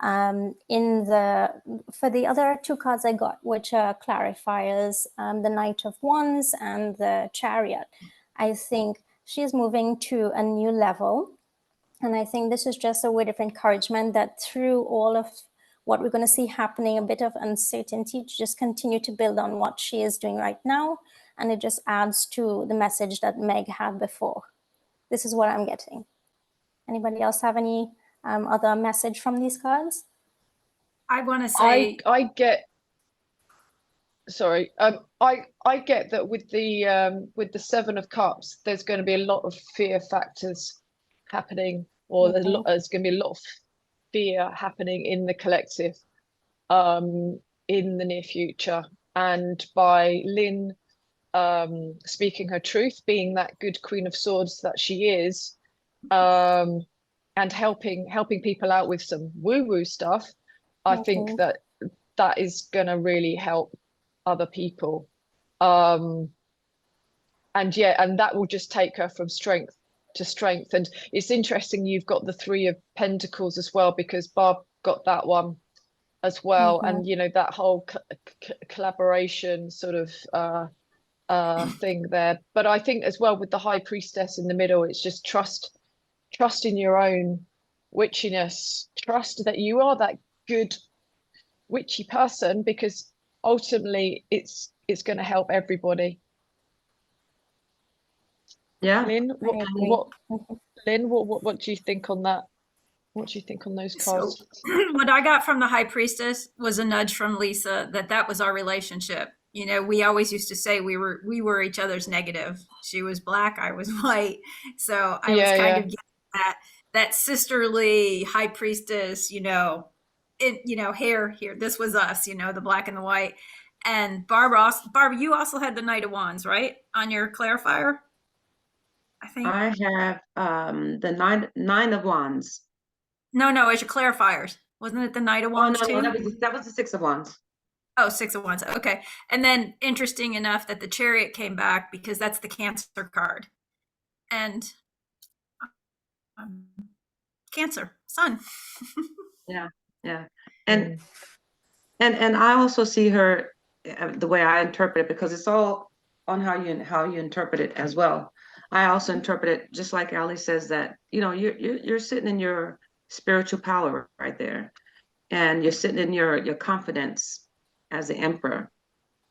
For the other two cards I got, which are clarifiers, the Knight of Wands and the Chariot, I think she's moving to a new level. And I think this is just a word of encouragement that through all of what we're going to see happening, a bit of uncertainty, to just continue to build on what she is doing right now. And it just adds to the message that Meg had before. This is what I'm getting. Anybody else have any other message from these cards? I want to say I get, sorry, I get that with the Seven of Cups, there's going to be a lot of fear factors happening, or there's going to be a lot of fear happening in the collective in the near future. And by Lynn speaking her truth, being that good Queen of Swords that she is, and helping people out with some woo-woo stuff, I think that is going to really help other people. And that will just take her from strength to strength. And it's interesting you've got the Three of Pentacles as well, because Barb got that one as well. And you know, that whole collaboration sort of thing there. But I think as well with the High Priestess in the middle, it's just trust in your own witchiness, trust that you are that good witchy person, because ultimately it's going to help everybody. Yeah. Lynn, what do you think on that? What do you think on those cards? So, what I got from the High Priestess was a nudge from Lisa that was our relationship. You know, we always used to say we were each other's negative. She was black, I was white. So I was kind of getting that sisterly High Priestess, you know, here, this was us, you know, the black and the white. And Barbara, you also had the Knight of Wands, right? On your clarifier? I think I have the nine of Wands. No, it's your clarifiers. Wasn't it the Knight of Wands too? No, that was the Six of Wands. Oh, Six of Wands. Okay. And then interesting enough that the Chariot came back because that's the Cancer card. And Cancer, Sun. Yeah. And I also see her the way I interpret it, because it's all on how you interpret it as well. I also interpret it just like Ally says, that, you know, you're sitting in your spiritual power right there, and you're sitting in your confidence as the Emperor.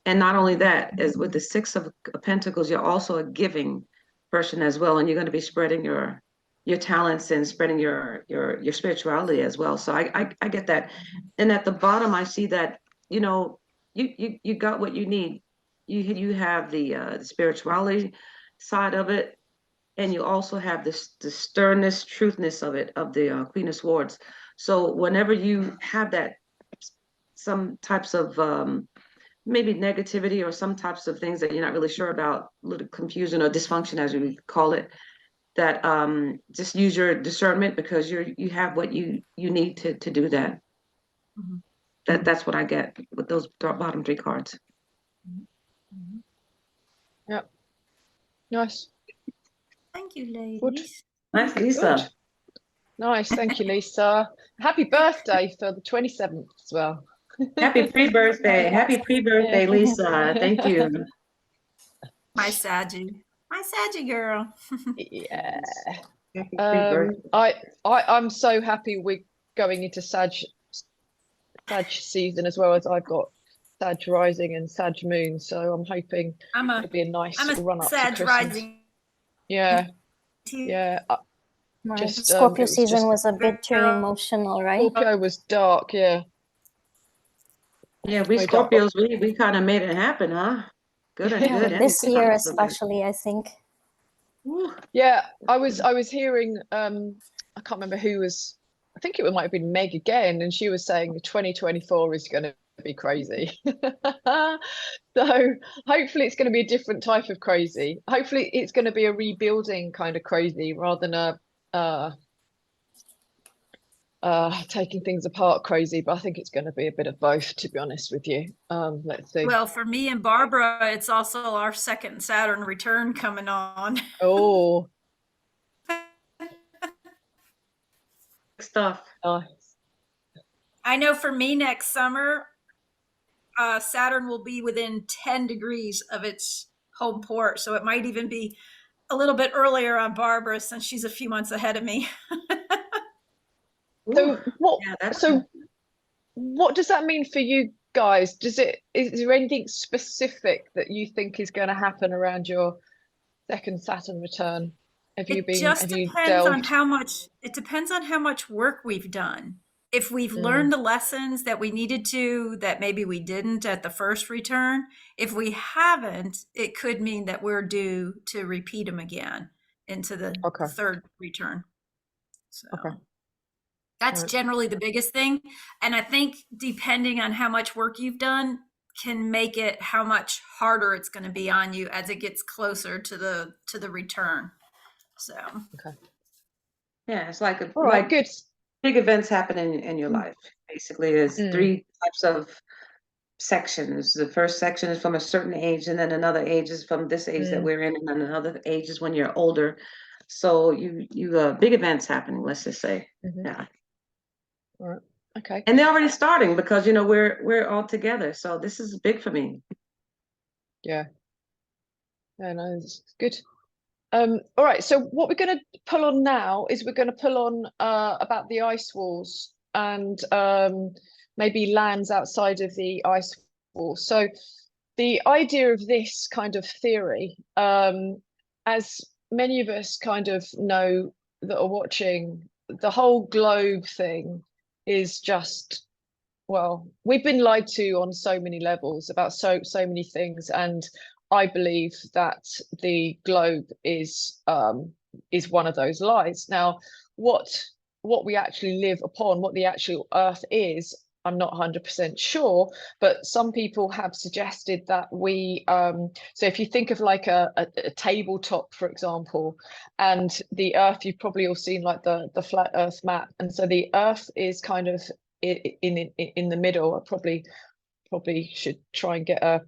And not only that, as with the Six of Pentacles, you're also a giving person as well, and you're going to be spreading your your talents and spreading your spirituality as well. So I get that. And at the bottom, I see that, you know, you got what you need. You have the spirituality side of it, and you also have this the sternness, truthness of it, of the Queen of Swords. So whenever you have that, some types of maybe negativity or some types of things that you're not really sure about, little confusion or dysfunction, as we call it, that just use your discernment, because you have what you need to do that. Mhm. That's what I get with those bottom three cards. Yep. Nice. Thank you, ladies. Nice, Lisa. Good. Nice. Thank you, Lisa. Happy birthday for the 27th as well. Happy pre-birthday. Happy pre-birthday, Yeah. Lisa. Thank you. My Saggy girl. Yeah. Happy pre-birthday. I'm so happy we're going into Sag season, as well as I've got Sag rising and Sag moon, so I'm hoping it'll be a nice I'm a run up to Sag Christmas. rising. Yeah, too. yeah. Right. Just Scorpio it was season just was a bit too emotional, right? Scorpio was dark, yeah. Yeah, we Very dark. Scorpios, we kind of made it happen, huh? Good and Yeah. good. and This year positive. especially, I think. Woo. Yeah, I was hearing I can't remember who was, I think it might have been Meg again, and she was saying 2024 is going to be crazy. So hopefully it's going to be a different type of crazy. Hopefully it's going to be a rebuilding kind of crazy rather than taking things apart crazy. But I think it's going to be a bit of both, to be honest with you. Let's see. Well, for me and Barbara, it's also our second Saturn return coming on. Oh, Stuff. nice. I know for me next summer, Saturn will be within 10 degrees of its home port. So it might even be a little bit earlier on Barbara, since she's a few months ahead of me. So what? Yeah, that's So what does that mean for you guys? Is there anything specific that you think is going to happen around your second Saturn return? Have you Depends on delved? how much, it depends on how much work we've done. If we've learned the lessons that we needed to, that maybe we didn't at the first return. If we haven't, it could mean that we're due to repeat them again into the third return. So that's generally the biggest thing. And I think depending on how much work you've done can make it how much harder it's going to be on you as it gets closer to the return. So yeah, it's like Good. Big events happen in your life. Basically, there's three types of sections. The first section is from a certain age, and then another age is from this age that we're in, and then another age is when you're older. So you big events happening, let's just say. Yeah. All right. Okay. And they're already starting, because we're all together. So this is big for me. Yeah. Yeah, no, it's good. All right, so what we're going to pull on now is we're going to pull on about the ice walls and maybe lands outside of the ice wall. So the idea of this kind of theory, as many of us kind of know that are watching, the whole globe thing is just, well, we've been lied to on so many levels about so many things, and I believe that the globe is one of those lies. Now, what we actually live upon, what the actual Earth is, I'm not 100% sure, but some people have suggested that we. So if you think of like a tabletop, for example, and the Earth, you've probably all seen like the flat Earth map, and so the Earth is kind of in the middle. I probably should try and get a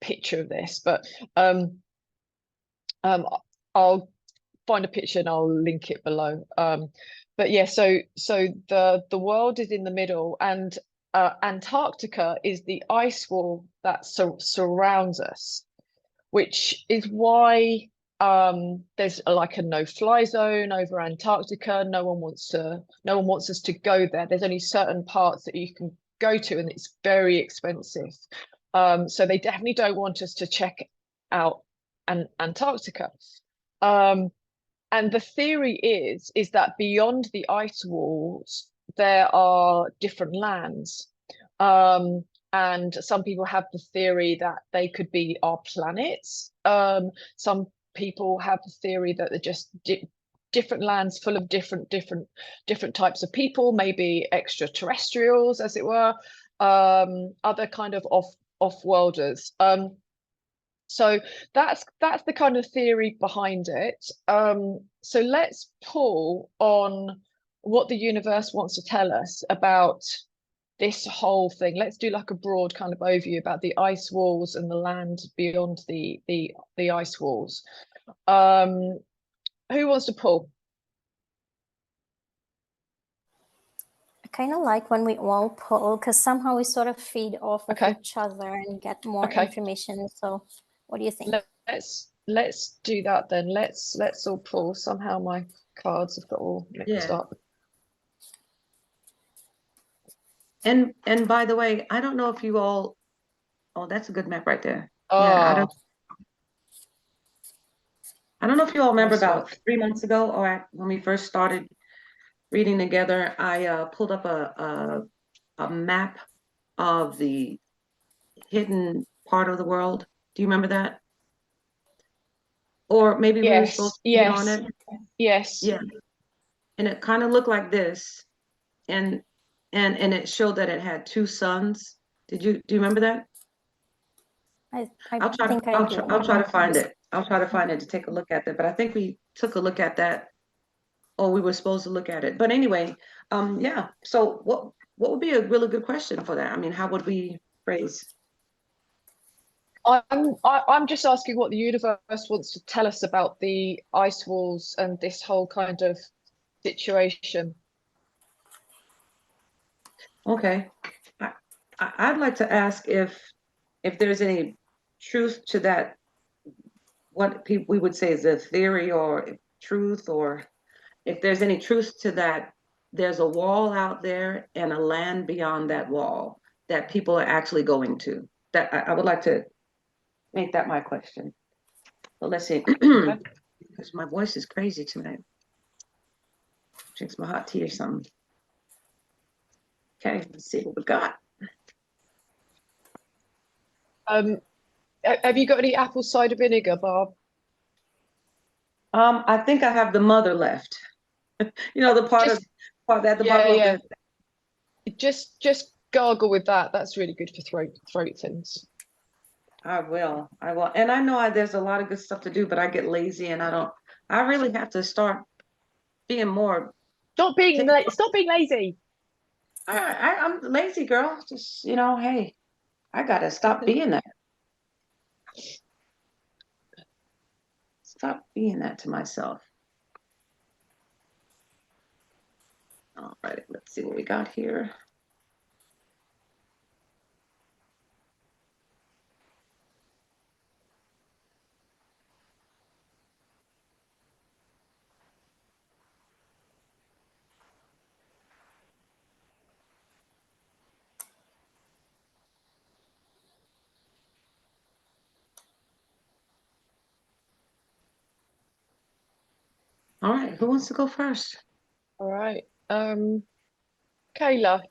picture of this, but I'll find a picture and I'll link it below. But yeah, so the world is in the middle, and Antarctica is the ice wall that surrounds us, which is why there's like a no-fly zone over Antarctica. No one wants us to go there. There's only certain parts that you can go to, and it's very expensive. So they definitely don't want us to check out Antarctica. And the theory is that beyond the ice walls, there are different lands. And some people have the theory that they could be our planets. Some people have the theory that they're just different lands full of different types of people, maybe extraterrestrials, as it were, other kind of off-worlders. So that's the kind of theory behind it. So let's pull on what the universe wants to tell us about this whole thing. Let's do like a broad kind of overview about the ice walls and the land beyond the ice walls. Who wants to pull? I kind of like when we all pull, because somehow we sort of feed off of Okay. each other and get more Okay. information. So what do you think? Let's do that then. Let's all pull. Somehow my cards have got all mixed up. And by the way, I don't know if you all, oh, that's a good map right there. Oh. Yeah, I don't know if you all remember Nice one. about 3 months ago, or when we first started reading together, I pulled up a map of the hidden part of the world. Do you remember that? Or maybe we were supposed to be on it. Yes. Yeah. And it kind of looked like this. And it showed that it had 2 suns. Do you remember that? I'll try to find it. I'll try to find it to take a look at it. But I think we took a look at that. Oh, we were supposed to look at it. But anyway, yeah. So what would be a really good question for that? I mean, how would we phrase? I'm just asking what the universe wants to tell us about the ice walls and this whole kind of situation. Okay. I'd like to ask if there's any truth to that, what we would say is a theory or truth, or if there's any truth to that, there's a wall out there and a land beyond that wall that people are actually going to. That I would like to make that my question. But let's see, because my voice is crazy tonight. Drink some hot tea or something. Okay, let's see what we got. Have you got any apple cider vinegar, Barb? I think I have the mother left. You know, the part at the bottom of the. Just gargle with that. That's really good for throat things. I will. And I know there's a lot of good stuff to do, but I get lazy and I really have to start being more. Stop being lazy. I'm lazy, girl. Just, hey, I gotta stop being that. Stop being that to myself. All right, let's see what we got here. All right, who wants to go first? All right. Kaila, do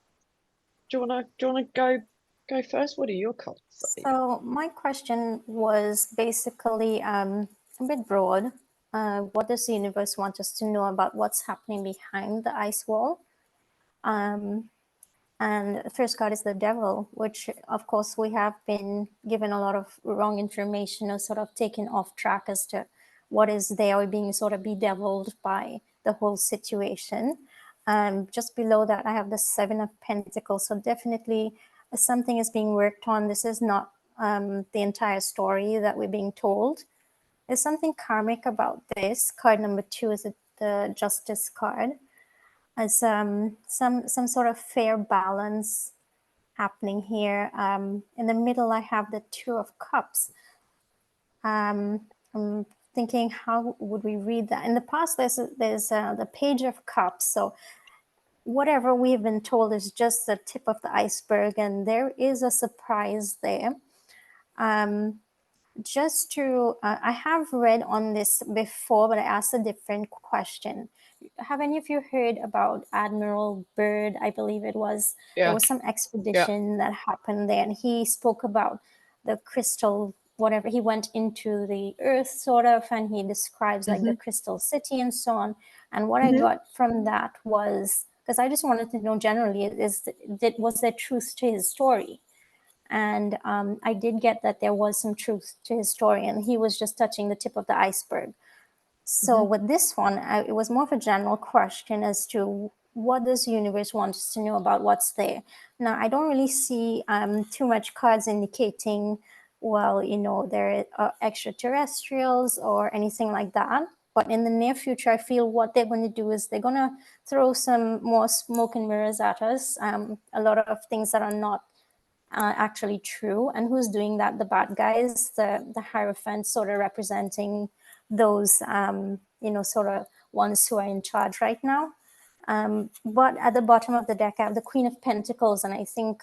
you wanna go first? What are your cards? So my question was basically a bit broad. What does the universe want us to know about what's happening behind the ice wall? And the first card is the devil, which of course we have been given a lot of wrong information or sort of taken off track as to what is there, or being sort of bedeviled by the whole situation. Just below that, I have the 7 of Pentacles. So definitely something is being worked on. This is not the entire story that we're being told. There's something karmic about this. Card number 2 is the Justice card. As some sort of fair balance happening here. In the middle, I have the 2 of Cups. I'm thinking, how would we read that? In the past, there's the Page of Cups. So whatever we've been told is just the tip of the iceberg, and there is a surprise there. just to, I have read on this before, but I asked a different question. Have any of you heard about Admiral Byrd? I believe it was. There was some expedition that happened there, and he spoke about the crystal, whatever. He went into the earth, sort of, and he describes like the crystal city and so on. And what I got from that was, because I just wanted to know generally, was there truth to his story? And I did get that there was some truth to his story, and he was just touching the tip of the iceberg. So with this one, it was more of a general question as to what does the universe want us to know about what's there. Now, I don't really see too much cards indicating, well, you know, there are extraterrestrials or anything like that. But in the near future, I feel what they're going to do is they're going to throw some more smoke and mirrors at us. A lot of things that are not actually true. And who's doing that? The bad guys, the Hierophant, sort of representing those, you know, sort of ones who are in charge right now. But at the bottom of the deck, I have the Queen of Pentacles, and I think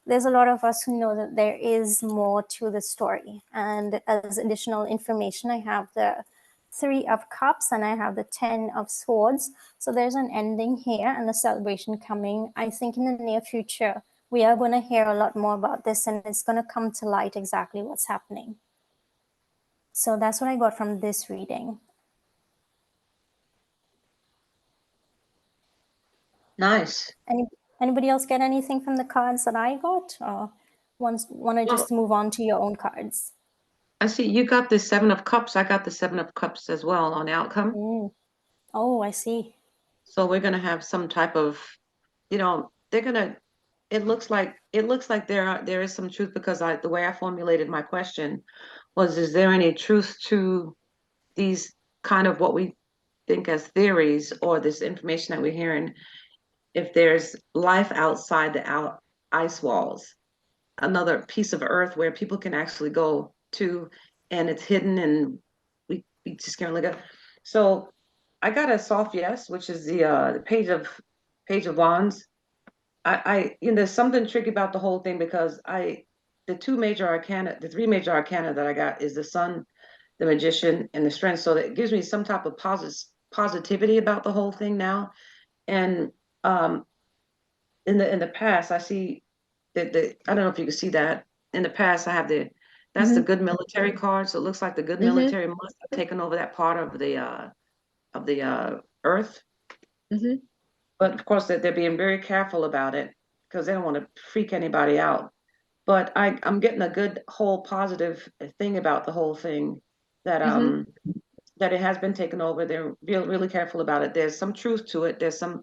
there's a lot of us who know that there is more to the story. And as additional information, I have the Three of Cups and I have the Ten of Swords. So there's an ending here and a celebration coming. I think in the near future, we are going to hear a lot more about this, and it's going to come to light exactly what's happening. So that's what I got from this reading. Nice. Anybody else get anything from the cards that I got? Or want to just move on to your own cards? I see you got the Seven of Cups. I got the Seven of Cups as well on outcome. Oh, I see. So we're going to have some type of, you know, they're going to, it looks like there is some truth, because the way I formulated my question was, is there any truth to these kind of what we think as theories, or this information that we're hearing, if there's life outside the ice walls, another piece of earth where people can actually go to, and it's hidden, and we just can't look at. So I got a soft yes, which is the page of wands. I you know, there's something tricky about the whole thing, because the three major arcana that I got is the Sun, the Magician, and the Strength. So that gives me some type of positivity about the whole thing now. And in the past, I see that I don't know if you can see that. In the past, I have that's the good military card. So it looks like the good military must have taken over that part of the earth. But of course, they're being very careful about it, because they don't want to freak anybody out. But I'm getting a good whole positive thing about the whole thing, that that it has been taken over. They're really careful about it. There's some truth to it. There's some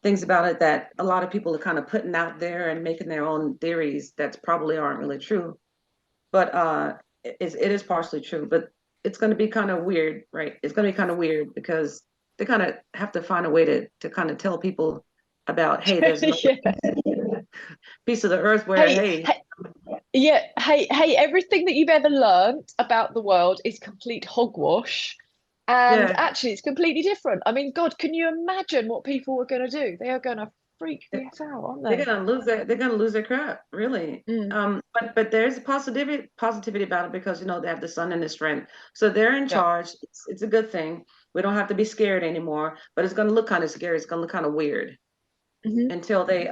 things about it that a lot of people are kind of putting out there and making their own theories that probably aren't really true. But it is partially true. But it's going to be kind of weird, right? It's going to be kind of weird, because they kind of have to find a way to kind of tell people about, hey, there's another piece of the earth where, hey, everything that you've ever learned about the world is complete hogwash. And actually, it's completely different. I mean, God, can you imagine what people are going to do? They are going to freak the F out, aren't they? They're going to lose their crap, really. But there's a positivity about it, because, you know, they have the Sun and the Strength. So they're in charge. It's a good thing. We don't have to be scared anymore, but it's going to look kind of scary. It's going to look kind of weird until they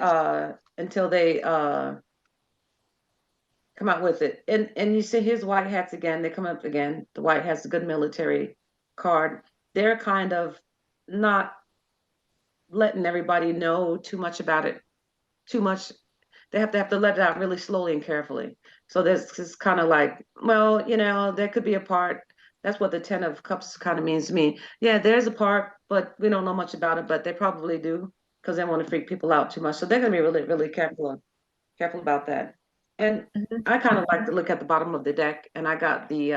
come out with it. And you see his white hats again. They come up again. The white hats, the good military card. They're kind of not letting everybody know too much about it. Too much. They have to let it out really slowly and carefully. So this is kind of like, well, you know, there could be a part. That's what the Ten of Cups kind of means to me. Yeah, there's a part, but we don't know much about it. But they probably do, because they want to freak people out too much. So they're going to be really, really careful about that. And I kind of like to look at the bottom of the deck, and I got the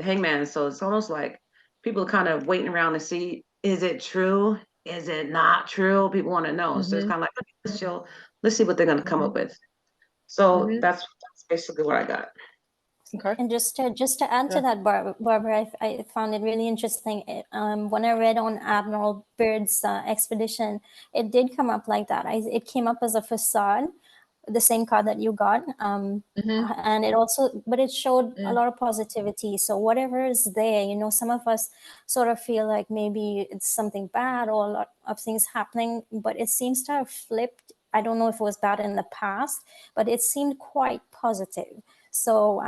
Hangman. So it's almost like people are kind of waiting around to see, is it true? Is it not true? People want to know. So it's kind of like, let's chill. Let's see what they're going to come up with. So that's basically what I got. Okay. And just to add to that, Barbara, I found it really interesting. When I read on Admiral Byrd's expedition, it did come up like that. It came up as a facade, the same card that you got. And it also, but it showed a lot of positivity. So whatever is there, you know, some of us sort of feel like maybe it's something bad or a lot of things happening, but it seems to have flipped. I don't know if it was bad in the past, but it seemed quite positive. So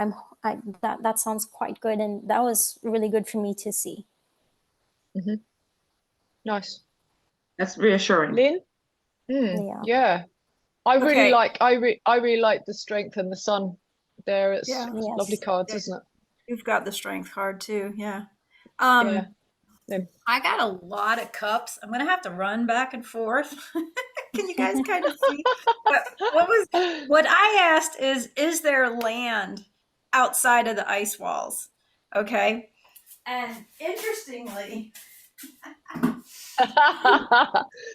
that sounds quite good, and that was really good for me to see. Nice. That's reassuring. Lynn? Yeah. I really like the strength and the sun there. It's lovely cards, isn't it? You've got the strength card too. Yeah. Yeah. I got a lot of cups. I'm gonna have to run back and forth. Can you guys kind of see? What I asked is there land outside of the ice walls? Okay. And interestingly,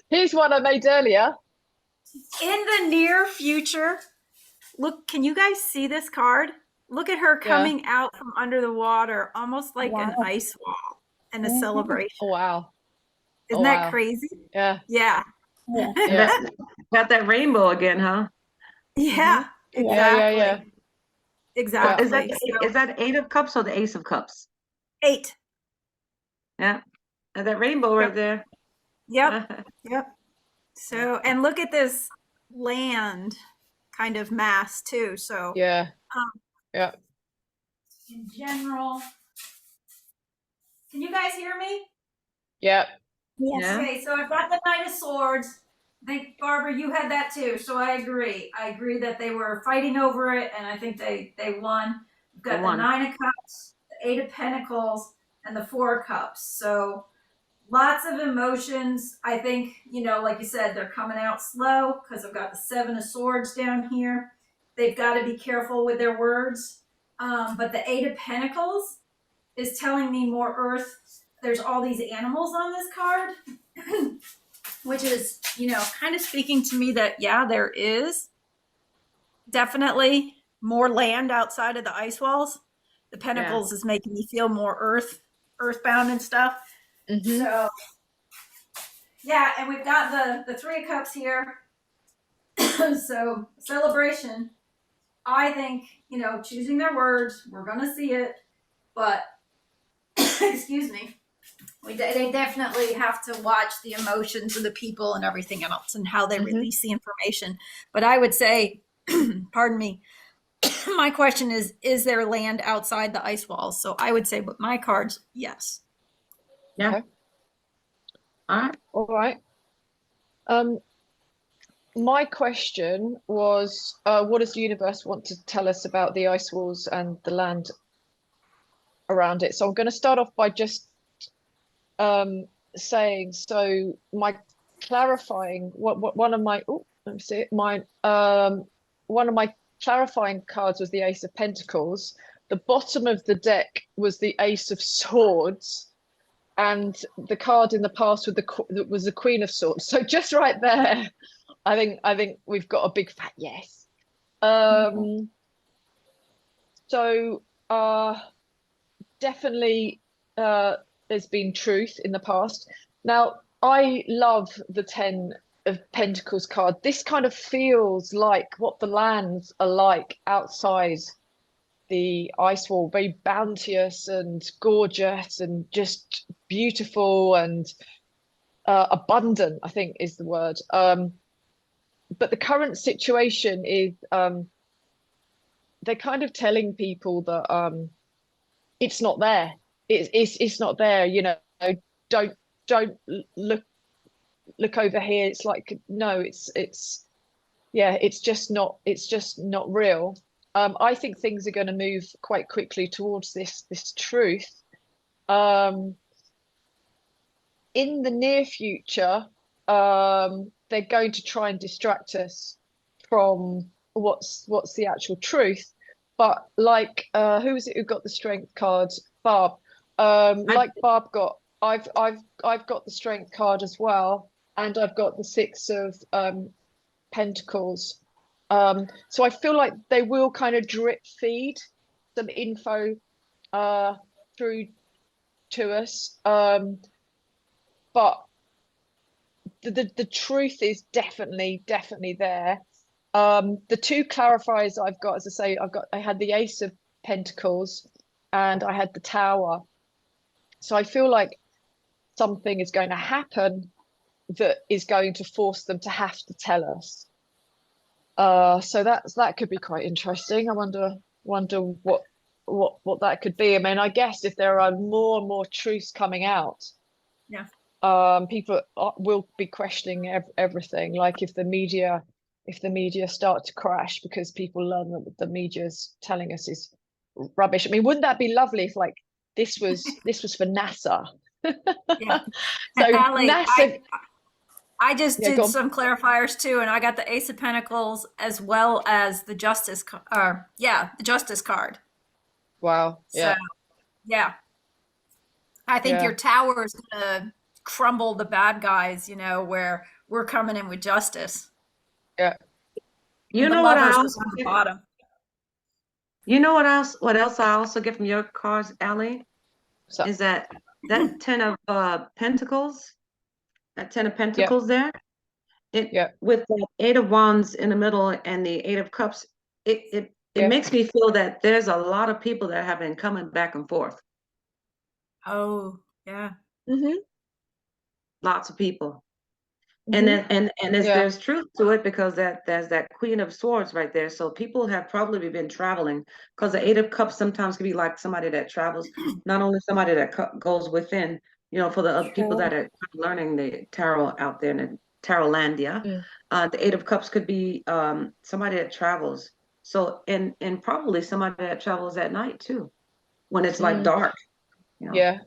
here's one I made earlier. In the near future, look, can you guys see this card? Look at her coming out from under the water, almost like an ice wall and a celebration. Oh, wow. Isn't that crazy? Yeah. Yeah. Got that rainbow again, huh? Yeah, exactly. Yeah. Exactly. Is that 8 of cups or the Ace of Cups? 8. Yeah. And that rainbow right there. Yep. So, and look at this land kind of mass too. So in general, can you guys hear me? Yeah. Yes. Okay, so I've got the Knight of Swords. I think, Barbara, you had that too, so I agree. I agree that they were fighting over it, and I think they won. We've got the 9 of Cups, the 8 of Pentacles, and the 4 of Cups. So lots of emotions. I think, you know, like you said, they're coming out slow because I've got the 7 of Swords down here. They've got to be careful with their words. But the 8 of Pentacles is telling me more earth. There's all these animals on this card, which is, you know, kind of speaking to me that, yeah, there is definitely more land outside of the ice walls. The Pentacles is making me feel more earthbound and stuff. So, yeah, and we've got the 3 of Cups here. So, celebration. I think, you know, choosing their words, we're going to see it, but, excuse me, they definitely have to watch the emotions of the people and everything else and how they release the information. But I would say, pardon me, my question is there land outside the ice walls? So I would say with my cards, yes. Yeah. Okay. All right. My question was, what does the universe want to tell us about the ice walls and the land around it? So I'm going to start off by just saying, so my clarifying one of my one of my clarifying cards was the Ace of Pentacles. The bottom of the deck was the Ace of Swords, and the card in the past was the Queen of Swords. So just right there, I think we've got a big fat yes. So definitely there's been truth in the past. Now, I love the 10 of Pentacles card. This kind of feels like what the lands are like outside the ice wall, very bounteous and gorgeous and just beautiful and abundant, I think is the word. But the current situation is they're kind of telling people that it's not there. It's not there. You know, don't look over here. It's like, no, it's just not real. I think things are going to move quite quickly towards this truth. In the near future, they're going to try and distract us from what's the actual truth. But like, who is it who got the strength card? Barb. Like Barb got, I've got the strength card as well, and I've got the 6 of Pentacles. So I feel like they will kind of drip feed some info through to us. But the truth is definitely there. The two clarifiers I've got, as I say, I had the Ace of Pentacles and I had the Tower. So I feel like something is going to happen that is going to force them to have to tell us. So that could be quite interesting. I wonder what that could be. I mean, I guess if there are more and more truths coming out, Yeah. People will be questioning everything. Like if the media start to crash because people learn that the media's telling us is rubbish. I mean, wouldn't that be lovely if like this was for NASA? Yeah. So Ally, NASA. I just Yeah, did some clarifiers too, and I got the Ace of Pentacles as well as the Justice, the Justice card. Wow. Yeah. So, yeah, I think your Tower is gonna crumble the bad guys. You know, where we're coming in with justice. Yeah. You And the know what Lovers I was also on the bottom. You know what else? What else I also get from your cards, Ally, So is that Ten of Pentacles, that Ten of Pentacles there. Yeah. With the Eight of Wands in the middle and the Eight of Cups, it makes me feel that there's a lot of people that have been coming back and forth. Oh, yeah. Mm-hmm. Lots of people. And then there's truth to it because there's that Queen of Swords right there. So people have probably been traveling because the Eight of Cups sometimes can be like somebody that travels, not only somebody that goes within, for the people that are learning the tarot out there in the Tarotlandia. The Eight of Cups could be somebody that travels. So and probably somebody that travels at night too, when it's like dark. Yeah,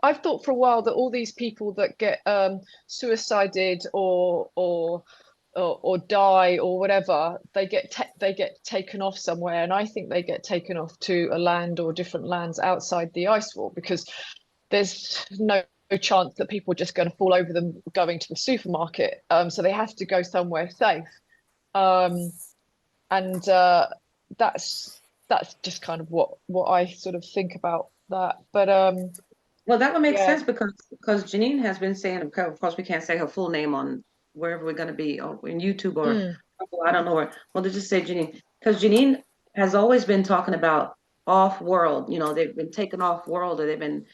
I've thought for a while that all these people that get suicided or die or whatever, they get taken off somewhere, and I think they get taken off to a land or different lands outside the ice wall because there's no chance that people are just going to fall over them going to the supermarket. So they have to go somewhere safe. And that's just kind of what I sort of think about that. But well, that would make sense because Janine has been saying, of course, we can't say her full name on wherever we're going to be, or in YouTube, or I don't know where. Well, to just say Janine, because Janine has always been talking about off world. They've been taken off world, or they've been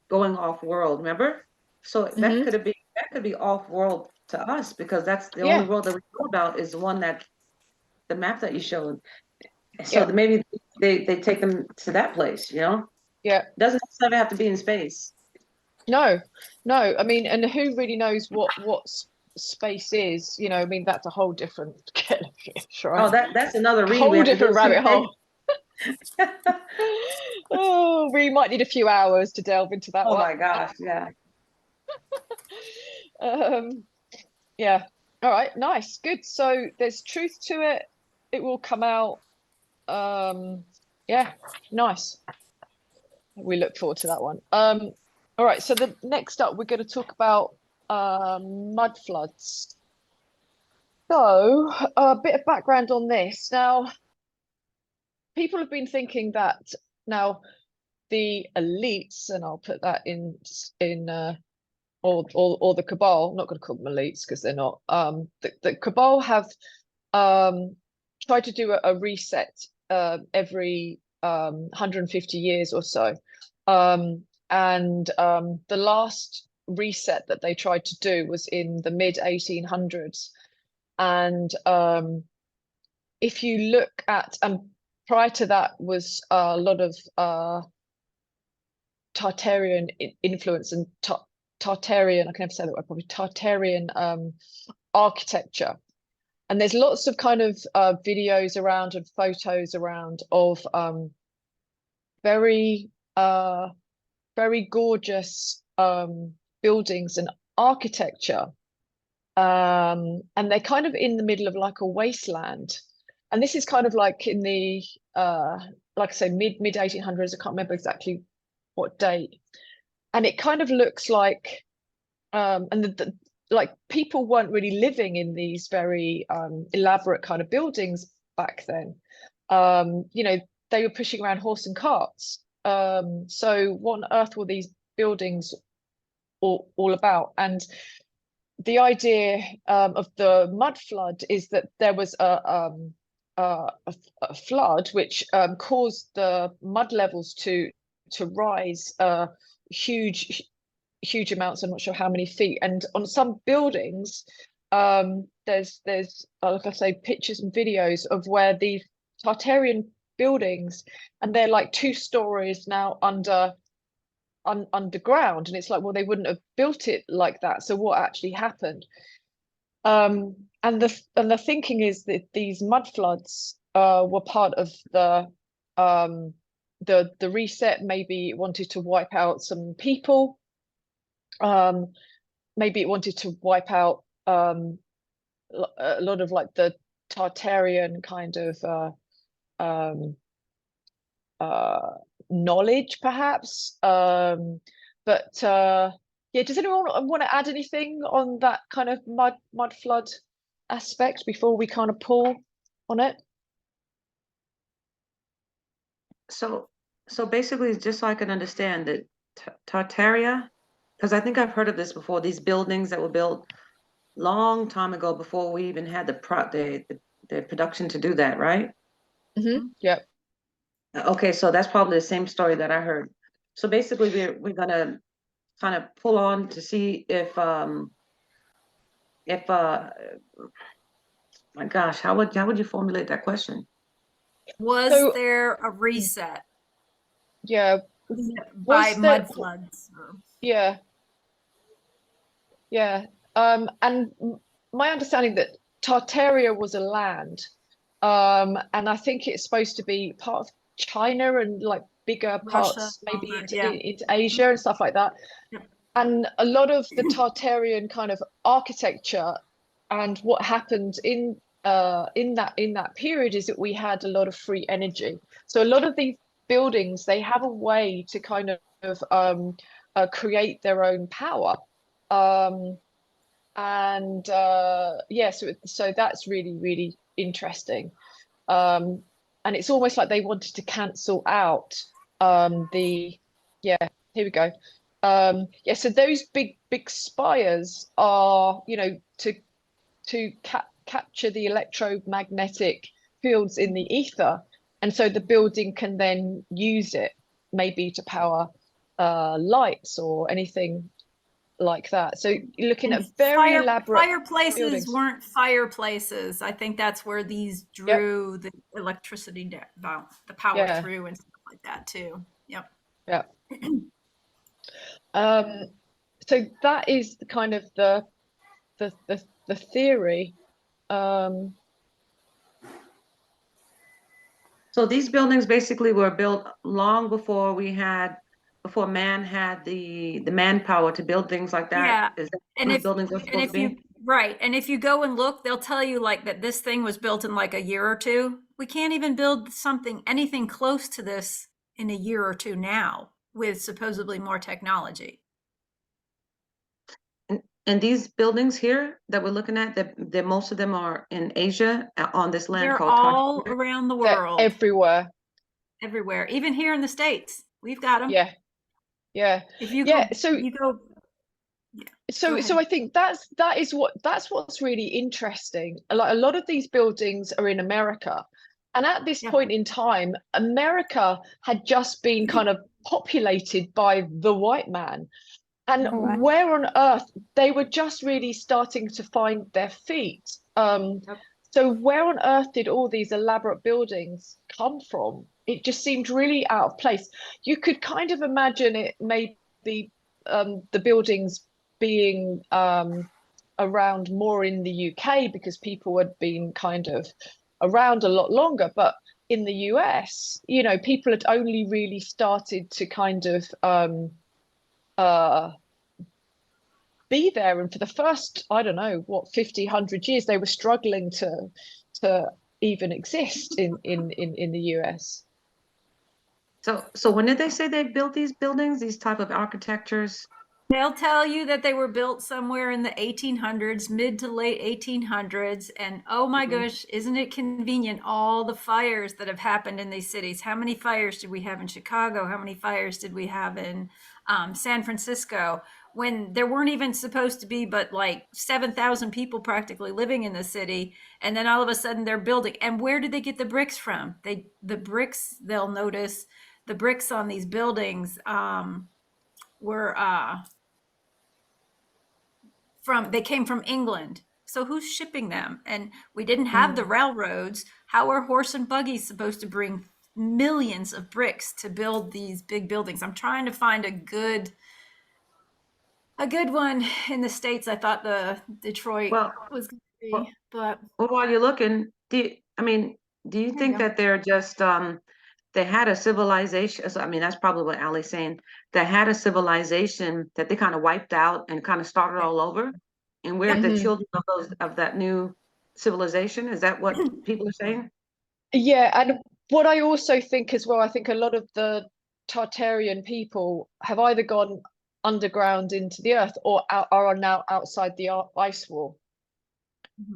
going off world. Remember? So that could be off world to us because that's the only world that we know about is the one that the map that you showed. So maybe they take them to that place. Yeah. Doesn't necessarily have to be in space. No. I mean, and who really knows what space is? I mean, that's a whole different kettle of fish, right? Oh, that's another read. Whole different rabbit hole. Oh, we might need a few hours to delve into that one. one. Oh my gosh, yeah. Yeah. All right, nice. Good. So there's truth to it. It will come out. Yeah, nice. We look forward to that one. All right, so the next up we're going to talk about mud floods. So a bit of background on this. Now, people have been thinking that now the elites, and I'll put that in or the cabal, I'm not going to call them elites because they're not. The cabal have tried to do a reset every 150 years or so. And the last reset that they tried to do was in the mid 1800s. And if you look at, prior to that was a lot of Tartarian influence and Tartarian, I can never say that word probably, Tartarian architecture. And there's lots of kind of videos around and photos around of very gorgeous buildings and architecture. And they're kind of in the middle of like a wasteland. And this is kind of like in the, like I say, mid 1800s. I can't remember exactly what date. And it kind of looks like, and like people weren't really living in these very elaborate kind of buildings back then. They were pushing around horse and carts. So what on earth were these buildings all about? And the idea of the mud flood is that there was a flood which caused the mud levels to rise huge amounts. I'm not sure how many feet. And on some buildings, there's like I say, pictures and videos of where these Tartarian buildings, and they're like 2 stories now underground, and it's like, well, they wouldn't have built it like that, so what actually happened? And the thinking is that these mud floods were part of the reset. Maybe it wanted to wipe out some people, maybe it wanted to wipe out a lot of like the Tartarian kind of knowledge, perhaps. But yeah, does anyone want to add anything on that kind of mud flood aspect before we kind of pull on it? So basically, just so I can understand that Tartaria, because I think I've heard of this before, these buildings that were built long time ago before we even had the production to do that, right? Yep. Okay, so that's probably the same story that I heard. So basically, we're gonna kind of pull on to see if my gosh, how would you formulate that question? Was there a reset? Yeah. By mud floods? Yeah. Yeah. And my understanding that Tartaria was a land, and I think it's supposed to be part of China and like bigger Russia, parts, maybe yeah. into Asia and stuff like that. Yep. And a lot of the Tartarian kind of architecture and what happened in that period is that we had a lot of free energy. So a lot of these buildings, they have a way to kind of create their own power. And yeah, so that's really interesting. And it's almost like they wanted to cancel out yeah, here we go. Yeah, so those big spires are, you know, to capture the electromagnetic fields in the ether, and so the building can then use it maybe to power lights or anything like that. So you're looking at very elaborate fireplaces buildings. Weren't fireplaces. I think that's where these drew the electricity down, the power through and stuff like that too. Yep. Yeah. So that is kind of the theory. So these buildings basically were built long before man had the manpower to build things like that. Yeah. Is that what these buildings are supposed to be? Right. And if you go and look, they'll tell you like that this thing was built in like a year or two. We can't even build anything close to this in a year or two now with supposedly more technology. And these buildings here that we're looking at, that most of them are in Asia on this land called They're all around the world. They're everywhere. Everywhere. Even here in the States. We've got them. Yeah. Yeah. If you yeah, go, so you go. Yeah. So I think that's what's really interesting. Like a lot of these buildings are in America. And at this point in time, America had just been kind of populated by the white man. And where on earth they were just really starting to find their feet. So where on earth did all these elaborate buildings come from? It just seemed really out of place. You could kind of imagine it maybe the buildings being around more in the UK because people had been kind of around a lot longer. But in the US, you know, people had only really started to kind of be there, and for the first, I don't know, what, 50, 100 years, they were struggling to even exist in the US. So when did they say they built these buildings, these type of architectures? They'll tell you that they were built somewhere in the 1800s, mid to late 1800s. And oh my gosh, isn't it convenient? All the fires that have happened in these cities. How many fires did we have in Chicago? How many fires did we have in San Francisco? When there weren't even supposed to be but like 7,000 people practically living in the city. And then all of a sudden they're building. And where did they get the bricks from? They'll notice the bricks on these buildings were they came from England. So who's shipping them? And we didn't have the railroads. How are horse and buggies supposed to bring millions of bricks to build these big buildings? I'm trying to find a good one in the States. I thought the Detroit was going to be, but while you're looking, do you think that they're just they had a civilization? I mean, that's probably what Ally's saying. They had a civilization that they kind of wiped out and kind of started all over, and we're the children of that new civilization. Is that what people are saying? Yeah, and what I also think as well, I think a lot of the Tartarian people have either gone underground into the earth or are now outside the ice wall.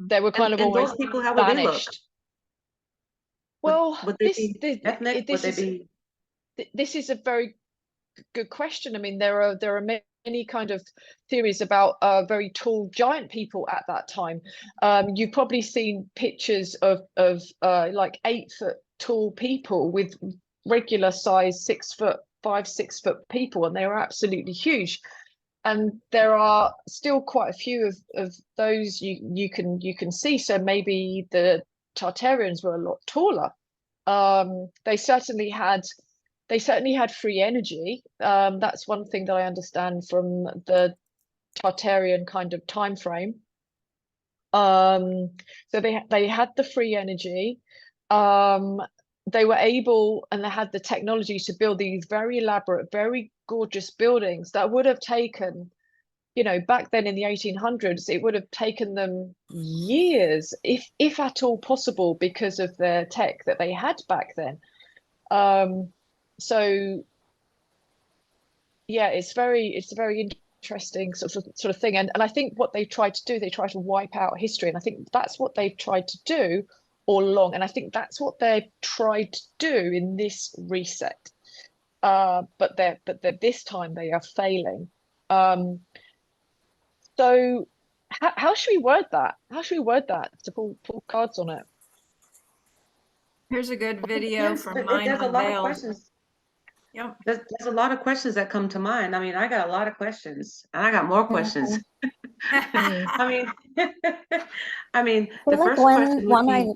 They were kind of and always those people, how would they look? banished. Well, would they be ethnic? This is a very good question. I mean, there are many kind of theories about very tall giant people at that time. You've probably seen pictures of like 8-foot tall people with regular size 6 foot people, and they were absolutely huge. And there are still quite a few of those you can see. So maybe the Tartarians were a lot taller. They certainly had free energy. That's one thing that I understand from the Tartarian kind of time frame. So they had the free energy. They were able, and they had the technology to build these very elaborate, very gorgeous buildings that would have taken, back then in the 1800s, it would have taken them years, if at all possible, because of their tech that they had back then. So yeah, it's a very interesting sort of thing. And I think what they tried to do, they tried to wipe out history. And I think that's what they've tried to do all along. And I think that's what they've tried to do in this reset. But this time they are failing. So how should we word that? How should we word that to pull cards on it? Here's a good video from Mind There's a lot of Unveiled. questions. Yep. There's a lot of questions that come to mind. I mean, I got a lot of questions, and I got more questions. I mean, the first question would be,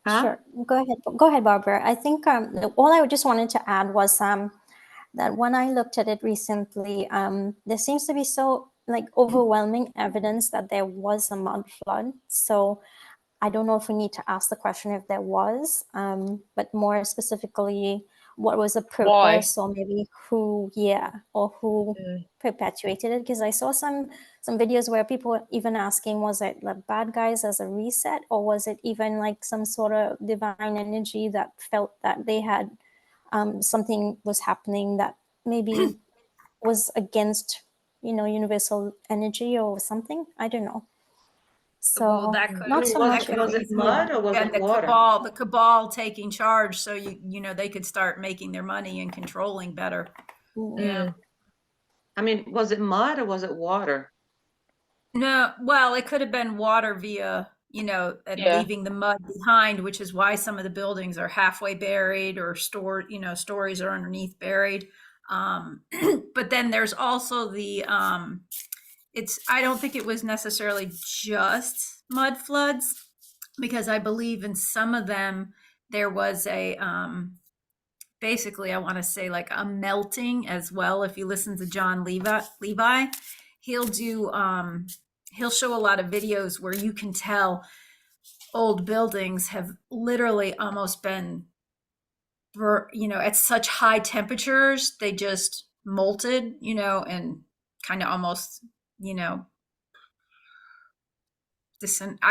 Sure, go ahead, Barbara. I think all I just wanted to add was that when I looked at it recently, there seems to be so overwhelming evidence that there was a mud flood. So I don't know if we need to ask the question if there was, but more specifically, what was the purpose? Why? Or maybe who perpetuated it? Because I saw some videos where people were even asking, was it the bad guys as a reset, or was it even like some sort of divine energy that felt that they had something was happening that maybe was against universal energy or something? I don't know. So that could, not so much. Was it mud or was it water? The cabal taking charge, so they could start making their money and controlling better. Yeah. I mean, was it mud or was it water? No, well, it could have been water via, leaving the mud behind, which is why some of the buildings are halfway buried or stored, stories are underneath buried. But then there's also the I don't think it was necessarily just mud floods, because I believe in some of them there was a basically, I want to say like a melting as well. If you listen to John Levi, he'll do he'll show a lot of videos where you can tell old buildings have literally almost been at such high temperatures they just molted, and kind of almost I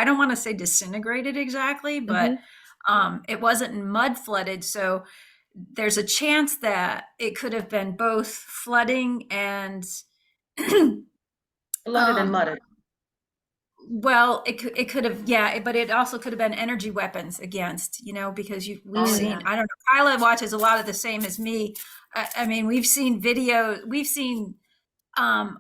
don't want to say disintegrated exactly, but it wasn't mud flooded. So there's a chance that it could have been both flooding and Flooded and mudded. well, it could have, yeah, but it also could have been energy weapons against, because we've seen, yeah. I don't know, Kaila watches a lot of the same as me. I mean, we've seen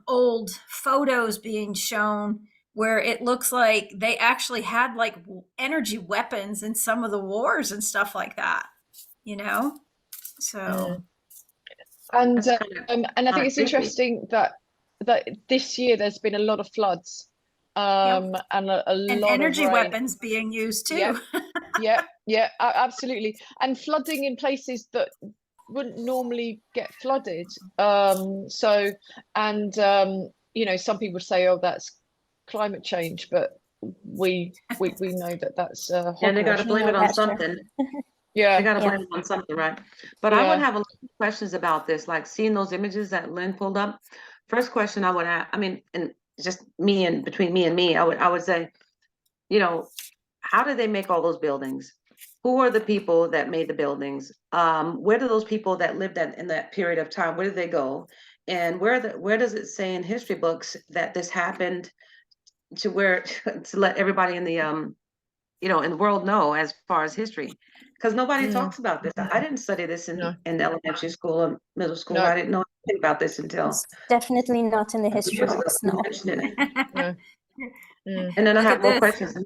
old photos being shown where it looks like they actually had like energy weapons in some of the wars and stuff like that, so. And That's kind of and I think it's creepy. interesting that this year there's been a lot of floods, and a And lot of energy rain. weapons being used too. Absolutely, and flooding in places that wouldn't normally get flooded. So, and some people say, "Oh, that's climate change," but we know that that's And they got to hogwash. blame it on That's true. something. They Yeah, got to Yeah. blame it on something, right? But I would Yeah. have a lot of questions about this, like seeing those images that Lynn pulled up. First question I would ask, I mean, and just me and between me and me, I would say, how did they make all those buildings? Who are the people that made the buildings? Where do those people that lived in that period of time, where did they go? And where does it say in history books that this happened to where to let everybody in the in the world know as far as history? Because nobody Mm. talks about this. I didn't study this No. in elementary school and middle school. No. I didn't know anything about this until It's definitely not in the history years ago books, you no. mentioned it. No. Mm. And then I Look have at more this. questions.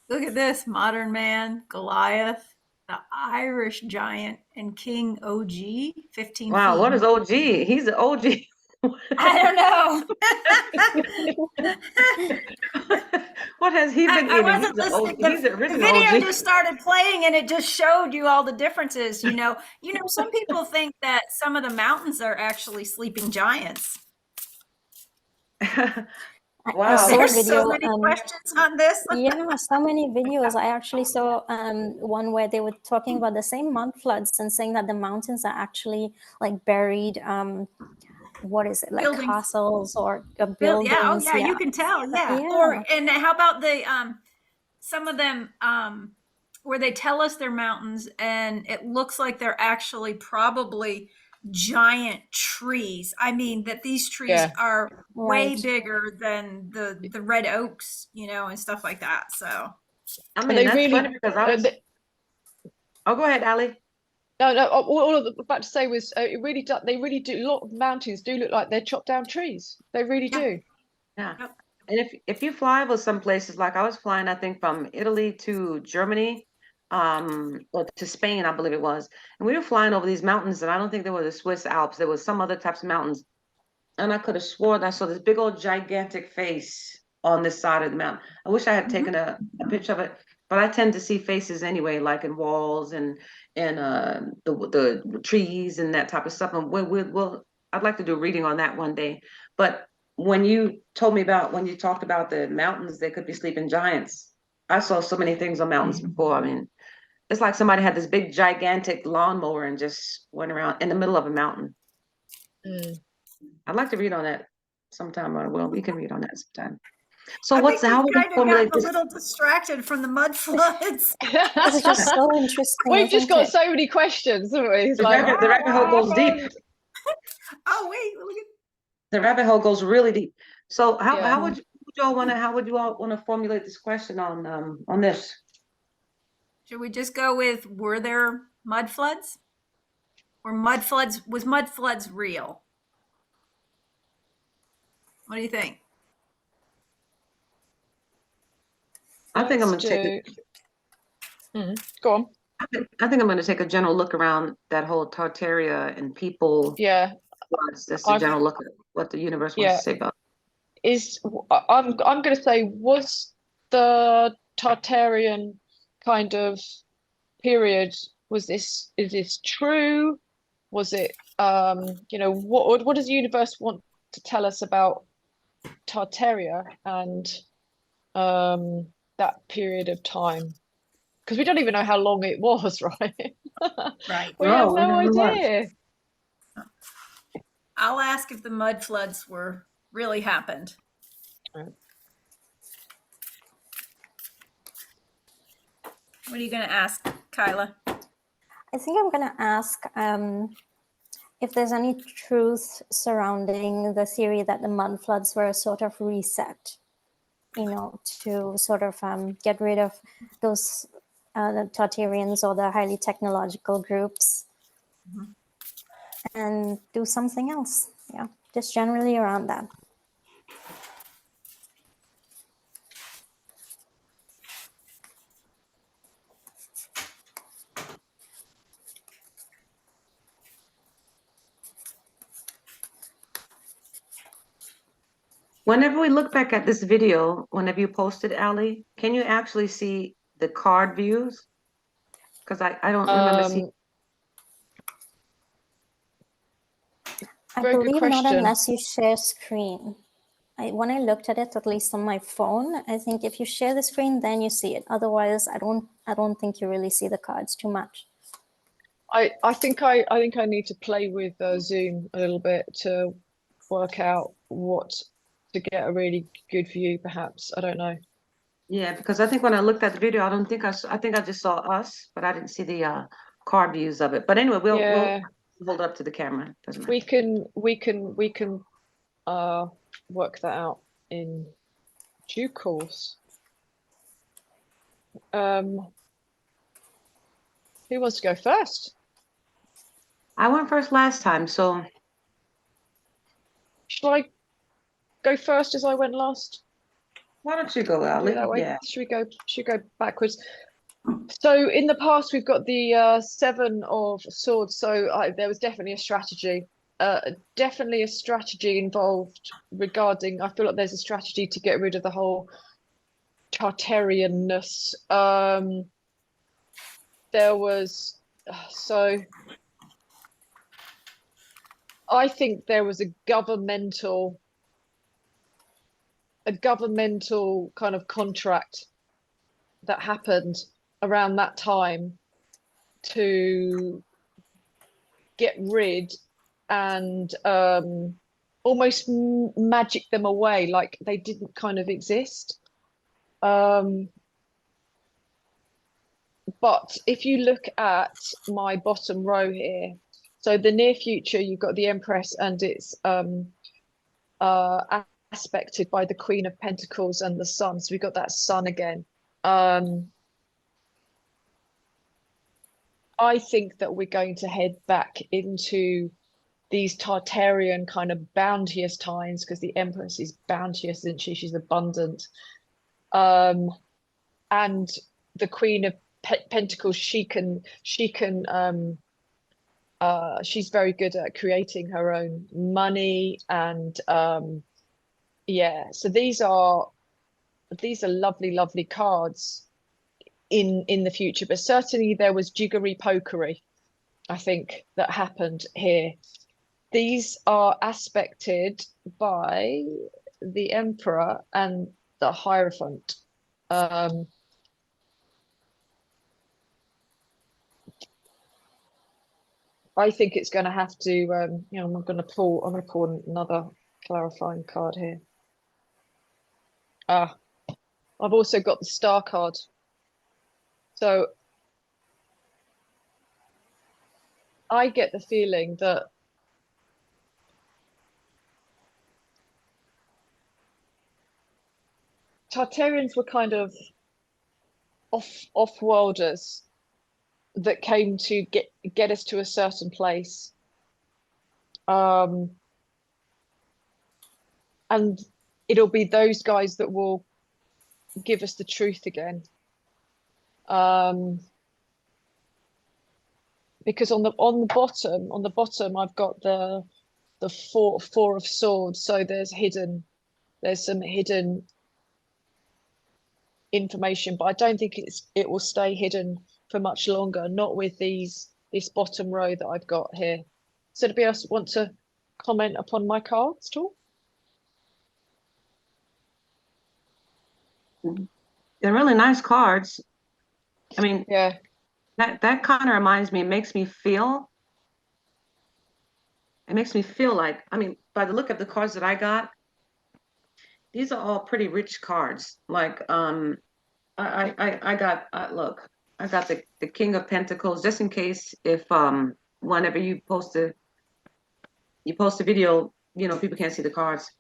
Look at this, modern man, Goliath, the Irish giant, and King OG, 15 Wow, feet. what is OG? He's an OG. I don't know. What has he been I eating? wasn't He's an OG. listening. He's the The original video OG. just started playing and it just showed you all the differences. Some people think that some of the mountains are actually sleeping giants. I Wow. saw a There's video. so many questions on this. Yeah, so many videos. I actually saw one where they were talking about the same mud floods and saying that the mountains are actually like buried. What is it, like Buildings. castles or buildings? Yeah, oh yeah, you can tell. Yeah. Yeah. And how about some of them where they tell us they're mountains and it looks like they're actually probably giant trees. I mean that these trees are way Right. bigger than the red oaks, and stuff like that. So I And mean, they that's really, funny because I was. Oh, go ahead, Ally. no. All I was about to say was, it really do. They really do. A lot of mountains do look like they're chopped down trees. They really do. Yeah. Yep. And if you fly over some places, like I was flying, I think from Italy to Germany, or to Spain, I believe it was. And we were flying over these mountains, and I don't think they were the Swiss Alps. There was some other types of mountains. And I could have sworn I saw this big old gigantic face on this side of the mountain. I wish I had taken a picture of it, but I tend to see faces anyway, like in walls and the trees and that type of stuff. And I'd like to do a reading on that one day. But when you told me when you talked about the mountains, they could be sleeping giants. I saw so many things on mountains before. I mean, it's like somebody had this big gigantic lawnmower and just went around in the middle of a mountain. Mm. I'd like to read on that sometime. Well, we can read on that sometime. So I we kind of formulate got a this? little distracted from the mud floods. It's just so interesting. We've just isn't got it? so many questions, haven't we? It's The like, rabbit hole goes deep. Oh wait, look at The rabbit hole goes really deep. So Yeah. how would you all want to formulate this question on this? Should we just go with, were there mud floods? Was mud floods real? What do you think? I think I'm Let's going to take Go on. I think I'm going to take a general look around that whole Tartaria and people. Yeah. That's a general look at what the universe wants to say about it. I'm going to say, was the Tartarian kind of period, is this true? Was it, what does the universe want to tell us about Tartaria and that period of time? Because we don't even know how long it was, right? Right. We have No, no we don't know. idea. I'll ask if the mud floods were really happened. Right. What are you going to ask, Kaila? I think I'm going to ask if there's any truth surrounding the theory that the mudfloods were a sort of reset, you know, to sort of get rid of those the Tartarians or the highly technological groups and do something else. Yeah, just generally around that. Whenever we look back at this video, whenever you posted, Ally, can you actually see the card views? Because I don't remember seeing. I Very good believe not question. unless you share screen. When I looked at it, at least on my phone, I think if you share the screen, then you see it. Otherwise, I don't think you really see the cards too much. I think I need to play with Zoom a little bit to work out what to get a really good view, perhaps. I don't know. Yeah, because I think when I looked at the video, I don't think I think I just saw us, but I didn't see the card views of it. But anyway, we'll hold up to the camera. Doesn't matter. We can work that out in due course. Who wants to go first? I went first last time, so Shall I go first as I went last? why don't you go, Do Ally? it that way. Yeah. Should we go backwards? So in the past, we've got the Seven of Swords. So there was definitely a strategy. Definitely a strategy involved regarding. I feel like there's a strategy to get rid of the whole Tartarianness. There was so. I think there was a governmental kind of contract that happened around that time to get rid and almost magic them away, like they didn't kind of exist. But if you look at my bottom row here, so the near future, you've got the Empress, and it's aspected by the Queen of Pentacles and the Sun. So we've got that Sun again. I think that we're going to head back into these Tartarian kind of bounteous times, because the Empress is bounteous, isn't she? She's abundant. And the Queen of Pentacles, she's very good at creating her own money, and yeah, so these are lovely cards in the future. But certainly there was jiggery pokery, I think, that happened here. These are aspected by the Emperor and the Hierophant. I think it's going to have to, you know, I'm going to pull another clarifying card here. I've also got the Star card. So I get the feeling that Tartarians were kind of off-worlders that came to get us to a certain place. And it'll be those guys that will give us the truth again. Because on the bottom I've got the four of swords. So there's some hidden information, but I don't think it will stay hidden for much longer, not with this bottom row that I've got here. So anybody else want to comment upon my cards at all? They're really nice cards. I mean, yeah, that kind of reminds me, it makes me feel like, I mean, by the look of the cards that I got, these are all pretty rich cards. Like I got look, I got the King of Pentacles, just in case if whenever you post a video, you know, people can't see the cards.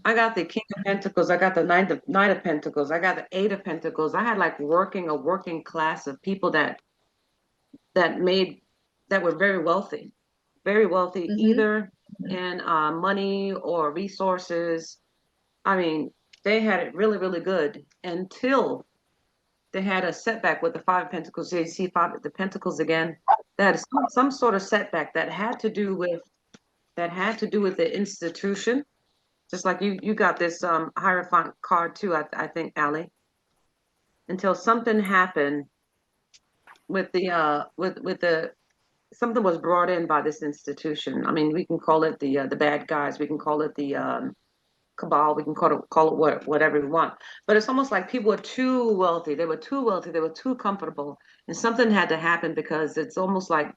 I got the King of Pentacles, I got the Knight of Pentacles, I got the Eight of Pentacles. I had like a working class of people that were very wealthy, either in money or resources. I mean, they had it really, really good until they had a setback with the Five of Pentacles. So you see the Pentacles again. That is some sort of setback that had to do with the institution. Just like you got this Hierophant card too, I think, Ally. Until something happened with the something was brought in by this institution. I mean, we can call it the bad guys, we can call it the cabal, we can call it whatever we want. But it's almost like people were too wealthy, they were too comfortable, and something had to happen because it's almost like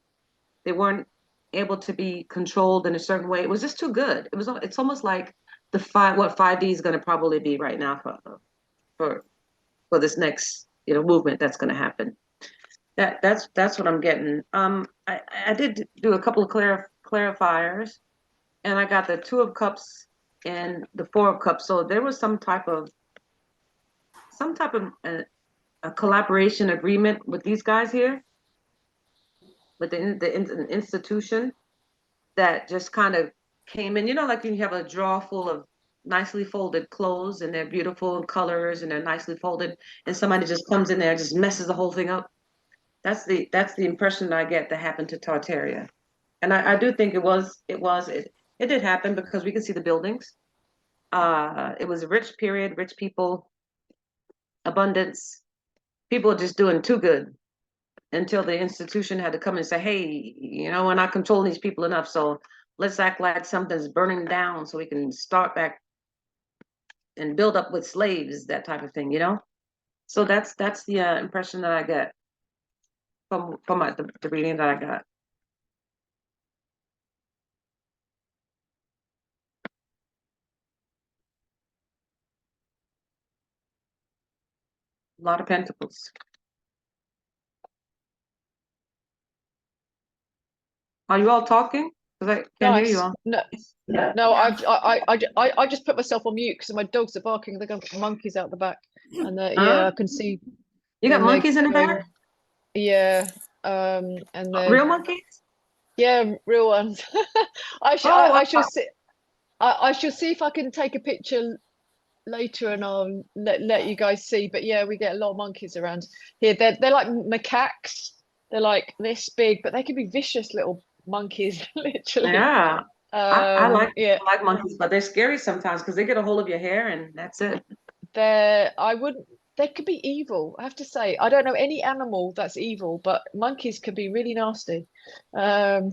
they weren't able to be controlled in a certain way. It was just too good. It's almost like what 5D is going to probably be right now for this next movement that's going to happen. That's what I'm getting. I did do a couple of clarifiers, and I got the Two of Cups and the Four of Cups. So there was some type of a collaboration agreement with these guys here, with the institution that just kind of came in. You know, like when you have a drawer full of nicely folded clothes and they're beautiful colors and they're nicely folded, and somebody just comes in there and just messes the whole thing up. That's the impression that I get that happened to Tartaria. And I do think it did happen because we can see the buildings. It was a rich period, rich people, abundance. People just doing too good until the institution had to come and say, hey, we're not controlling these people enough, so let's act like something's burning down so we can start back and build up with slaves, that type of thing, So that's the impression that I get from the reading that I got. A lot of pentacles. Are you all talking? Because I can't hear you all. No, I just put myself on mute because my dogs are barking. They got monkeys out the back, and yeah, I can see. You got monkeys in the back? Yeah, and real monkeys? Yeah, real ones. I shall see. I shall see if I can take a picture later, and I'll let you guys see. But yeah, we get a lot of monkeys around here. They're like macaques. They're like this big, but they can be vicious little monkeys, literally. Yeah. I like monkeys, but they're scary sometimes because they get a hold of your hair and that's it. They could be evil, I have to say. I don't know any animal that's evil, but monkeys can be really nasty. So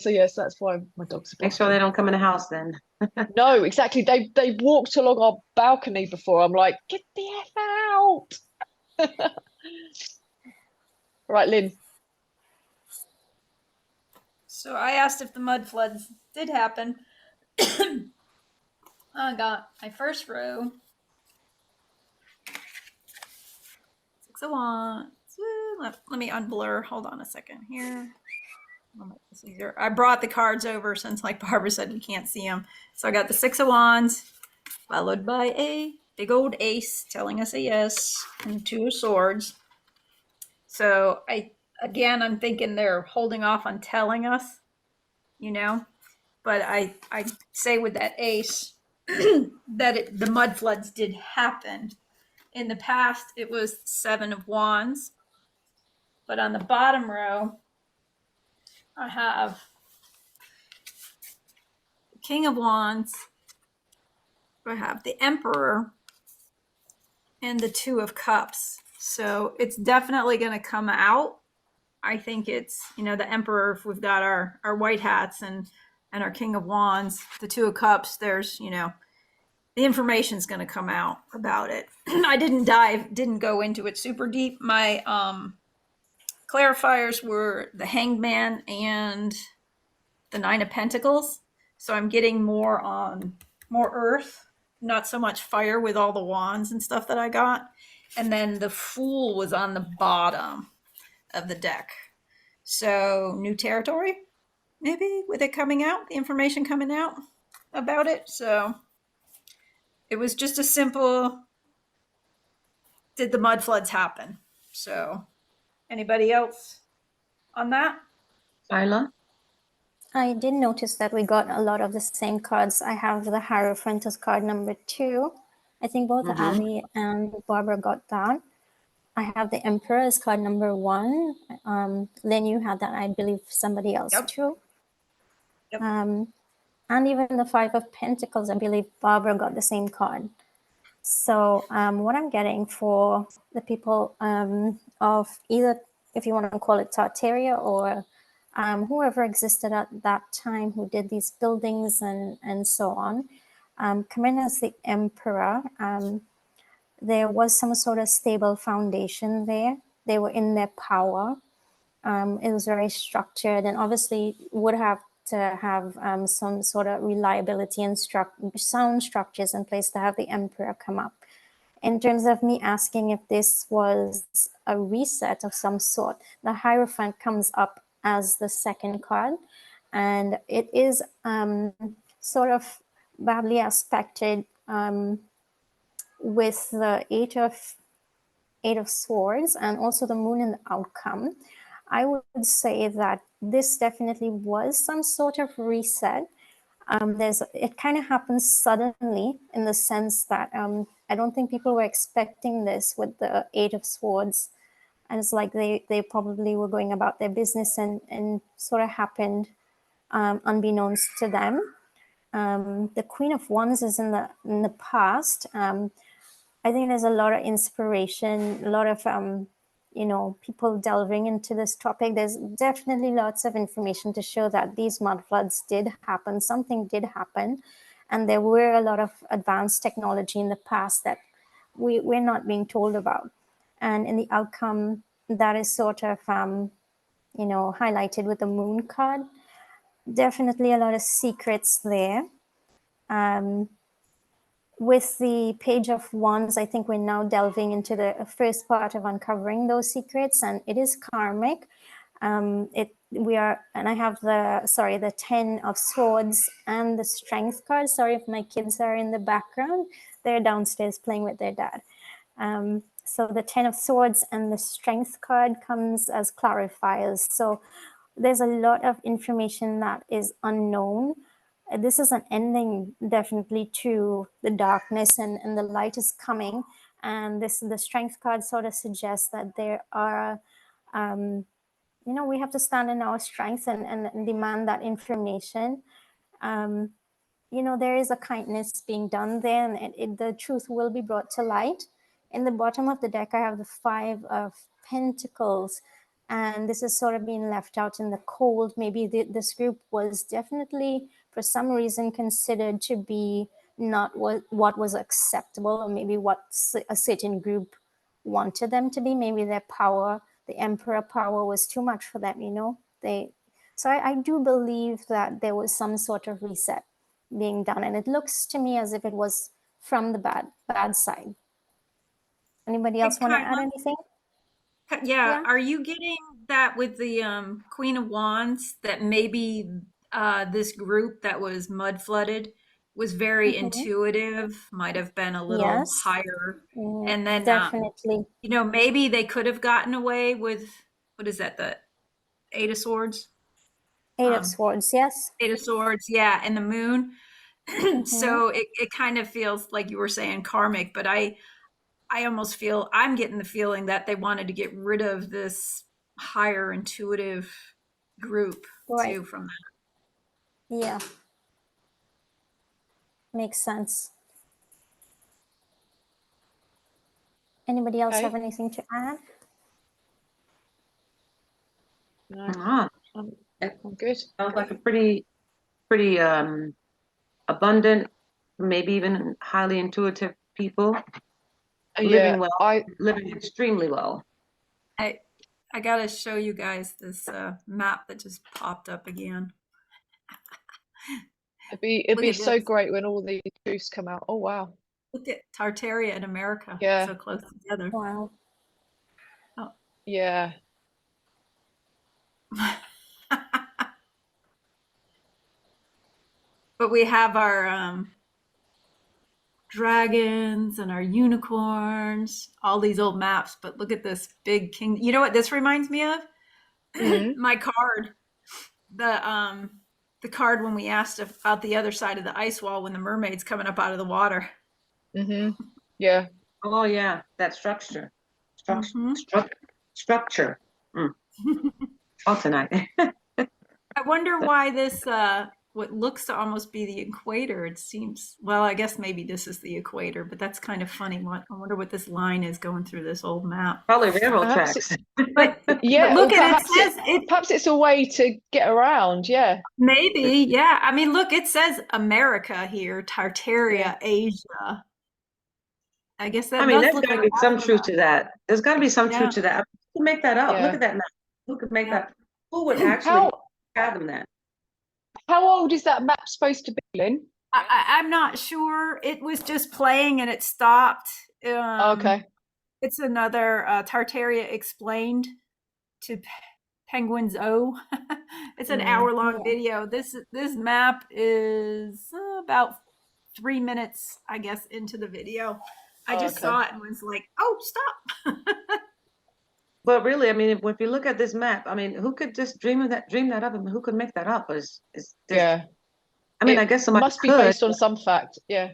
yes, that's why my dogs are barking. Make sure they don't come in the house then. No, exactly. They walked along our balcony before. I'm like, get the F out. Right, Lynn. So I asked if the mud floods did happen. I got my first row. 6 of Wands. Let me unblur. Hold on a second here. I'll make this easier. I brought the cards over since, like Barbara said, you can't see them. So I got the 6 of Wands, followed by a big old ace telling us a yes, and 2 of Swords. So I'm thinking they're holding off on telling us, but I say with that ace that the mud floods did happen. In the past, it was 7 of Wands, but on the bottom row, I have the King of Wands, I have the Emperor, and the 2 of Cups. So it's definitely going to come out. I think it's, the Emperor, if we've got our white hats and our King of Wands, the 2 of Cups, there's, the information's going to come out about it. I didn't go into it super deep. My clarifiers were the Hanged Man and the 9 of Pentacles. So I'm getting more earth, not so much fire with all the wands and stuff that I got. and then the Fool was on the bottom of the deck. So new territory, maybe, with it coming out, the information coming out about it. So it was just a simple, did the mud floods happen? So anybody else on that? Kaila? I did notice that we got a lot of the same cards. I have the Hierophant as card number 2. I think both Mhm. Ali and Barbara got that. I have the Emperor as card number 1. Lynn, you had that. I believe somebody else Yep. too. Yep. And even the Five of Pentacles, I believe Barbara got the same card. So what I'm getting for the people of either, if you want to call it Tartaria, or whoever existed at that time who did these buildings and so on, coming as the Emperor, there was some sort of stable foundation there. They were in their power. It was very structured, and obviously would have to have some sort of reliability and sound structures in place to have the Emperor come up. In terms of me asking if this was a reset of some sort, the Hierophant comes up as the second card, and it is sort of badly aspected with the Eight of Swords and also the Moon in the outcome. I would say that this definitely was some sort of reset. It kind of happens suddenly in the sense that I don't think people were expecting this with the Eight of Swords. And it's like they probably were going about their business and sort of happened unbeknownst to them. The Queen of Wands is in the past. I think there's a lot of inspiration, a lot of people delving into this topic. There's definitely lots of information to show that these mud floods did happen. Something did happen, and there were a lot of advanced technology in the past that we're not being told about. And in the outcome, that is sort of highlighted with the Moon card. Definitely a lot of secrets there. With the Page of Wands, I think we're now delving into the first part of uncovering those secrets, and it is karmic. And I have the 10 of Swords and the Strength card. Sorry if my kids are in the background. They're downstairs playing with their dad. So the 10 of Swords and the Strength card comes as clarifiers. So there's a lot of information that is unknown. This is an ending definitely to the darkness, and the light is coming. And the Strength card sort of suggests that there are, we have to stand in our strength and demand that information. There is a kindness being done there, and the truth will be brought to light. In the bottom of the deck, I have the Five of Pentacles, and this is sort of being left out in the cold. Maybe this group was definitely, for some reason, considered to be not what was acceptable, or maybe what a certain group wanted them to be. Maybe their power, the Emperor power, was too much for them, So I do believe that there was some sort of reset being done, and it looks to me as if it was from the bad side. Anybody else want to add anything? Yeah. Are you getting that with the Queen of Wands, that maybe this group that was mud flooded was very intuitive, might have been a little higher, and then definitely, maybe they could have gotten away with, what is that, the Eight of Swords? Eight of Swords, yes. Eight of Swords, yeah, and the Moon. So it kind of feels like you were saying karmic, but I almost feel, I'm getting the feeling that they wanted to get rid of this higher intuitive group too from that. Yeah. Makes sense. Anybody else have anything to add? No. I'm good. Sounds like a pretty abundant, maybe even highly intuitive people. Living well, living extremely well. I gotta show you guys this map that just popped up again. It'd be so great when all these truths come out. Oh wow. Look at Tartaria in America. Yeah. So close together. Wow. Yeah. But we have our dragons and our unicorns, all these old maps. But look at this big king. You know what this reminds me of? My card. The card when we asked about the other side of the ice wall when the mermaid's coming up out of the water. Yeah. Oh yeah, that structure. Structure. Oh, tonight. I wonder why this what looks to almost be the equator. It seems, well, I guess maybe this is the equator, but that's kind of funny. I wonder what this line is going through this old map. Probably railroad Perhaps tracks. But Yeah, look or at it perhaps says perhaps it's a way to get around. Yeah. maybe, yeah. I mean, look, it says America here, Tartaria, Asia. I guess that I mean, does there's look got to like be some Africa. truth to that. There's got to be some Yeah. truth to that. Who could make that up? Yeah. Look at that map. Who could make Yeah. that? Who would actually fathom that? How old is that map supposed to be, Lynn? I'm not sure. It was just playing and it stopped. Okay. It's another Tartaria Explained to Penguins O. It's an hour-long video. This map is about 3 minutes, I guess, into the video. I just saw it and was like, "Oh, stop!" But really, I mean, if you look at this map, I mean, who could just dream that up? I mean, who could make that up? Yeah. I mean, It I guess somebody must be could. based on some fact. Yeah.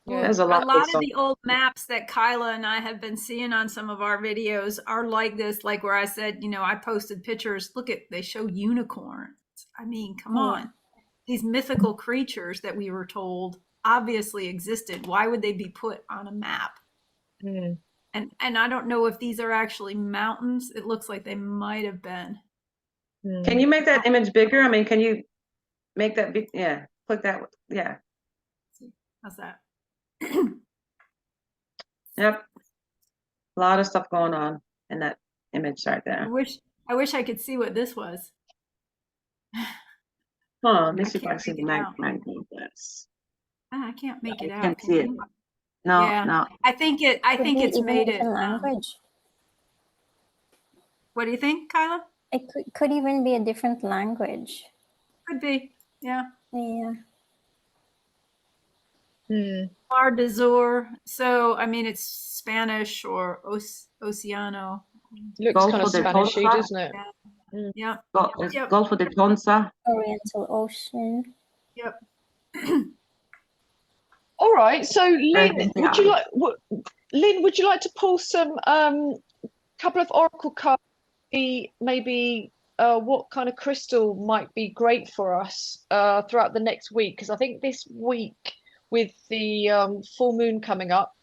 Well, There's a a lot lot based of on- the old maps that Kaila and I have been seeing on some of our videos are like this, like where I said, I posted pictures. Look at, they show unicorns. I mean, come on. These mythical creatures that we were told obviously existed. Why would they be put on a map? And I don't know if these are actually mountains. It looks like they might have been. Can you make that image bigger? I mean, can you make that big? Yeah, click that. Yeah. How's that? Yep. A lot of stuff going on in that image right I there. wish I could see what this was. Let me see if I can't can see the make it out. magnets. I can't make it out. Can't Can see it. you? No, Yeah. no. I think Could it's be even made a it. different language. What do you think, Kaila? It could even be a different language. Could be. Yeah. Yeah. Mar de Zor. So, I mean, it's Spanish or Oceano. Looks Gulf kind of of the Spanish-y, Tonsa. doesn't it? Yep. It's Gulf of the Tonsa. Oriental Ocean. Yep. All right. So, Lynn, Yeah. would you like to pull some couple of oracle cards? Maybe what kind of crystal might be great for us throughout the next week? Because I think this week with the full moon coming up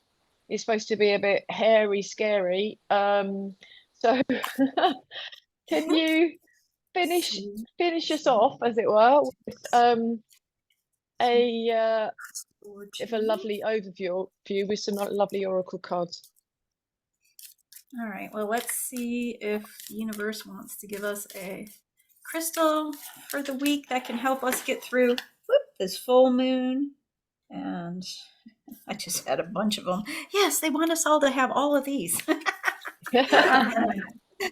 is supposed to be a bit hairy, scary. So can you finish us off, as it were, with a lovely overview with some lovely oracle cards? All right. Well, let's see if the universe wants to give us a crystal for the week that can help us get through this full moon. And I just had a bunch of them. Yes, they want us all to have all of these. We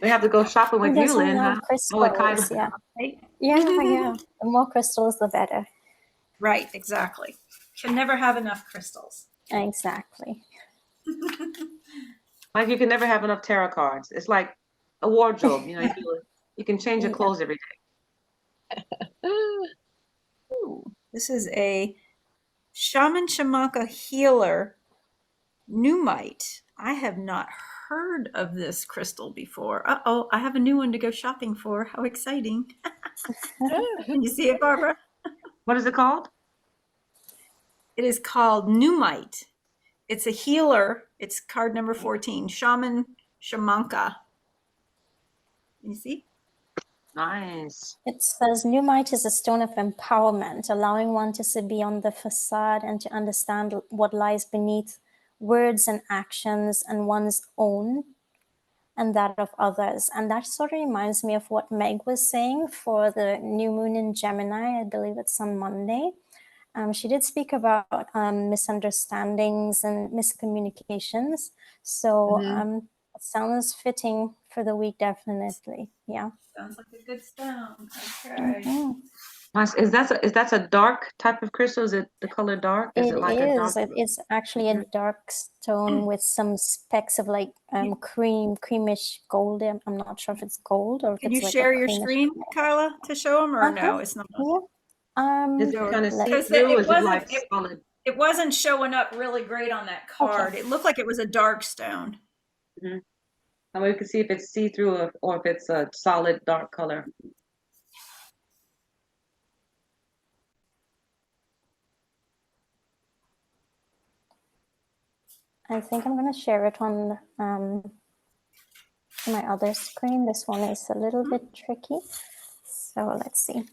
have to go shopping with There's you, a Lynn, lot huh? of crystals, with Kaila. yeah. Right? Yeah. The more crystals, the better. Right, exactly. Can never have enough crystals. Exactly. Like you can never have enough tarot cards. It's like a wardrobe. You can change your clothes every day. Ooh, this is a Shaman Shamaka Healer Numite. I have not heard of this crystal before. Uh-oh, I have a new one to go shopping for. How exciting. Can you see it, Barbara? What is it called? It is called Numite. It's a healer. It's card number 14, Shaman Shamanka. You see? Nice. It says Numite is a stone of empowerment, allowing one to see beyond the facade and to understand what lies beneath words and actions and one's own and that of others. And that sort of reminds me of what Meg was saying for the new moon in Gemini. I believe it's on Monday. She did speak about misunderstandings and miscommunications. So it sounds fitting for the week, definitely. Yeah. Sounds like a good stone. Okay. Is that a dark type of crystal? Is it the color dark? Is it like a dark? It's actually a dark stone with some specks of like creamish gold. I'm not sure if it's gold or if Can it's you like share a your creamish screen, Kaila, to show them, or no? It's not. Yeah. Is it kind of let's- see-through? it Is it like wasn't- solid? It wasn't showing up really great on that card. It looked like it was a dark stone. And we can see if it's see-through or if it's a solid dark color. I think I'm going to share it on my other screen. This one is a little bit tricky. So let's see.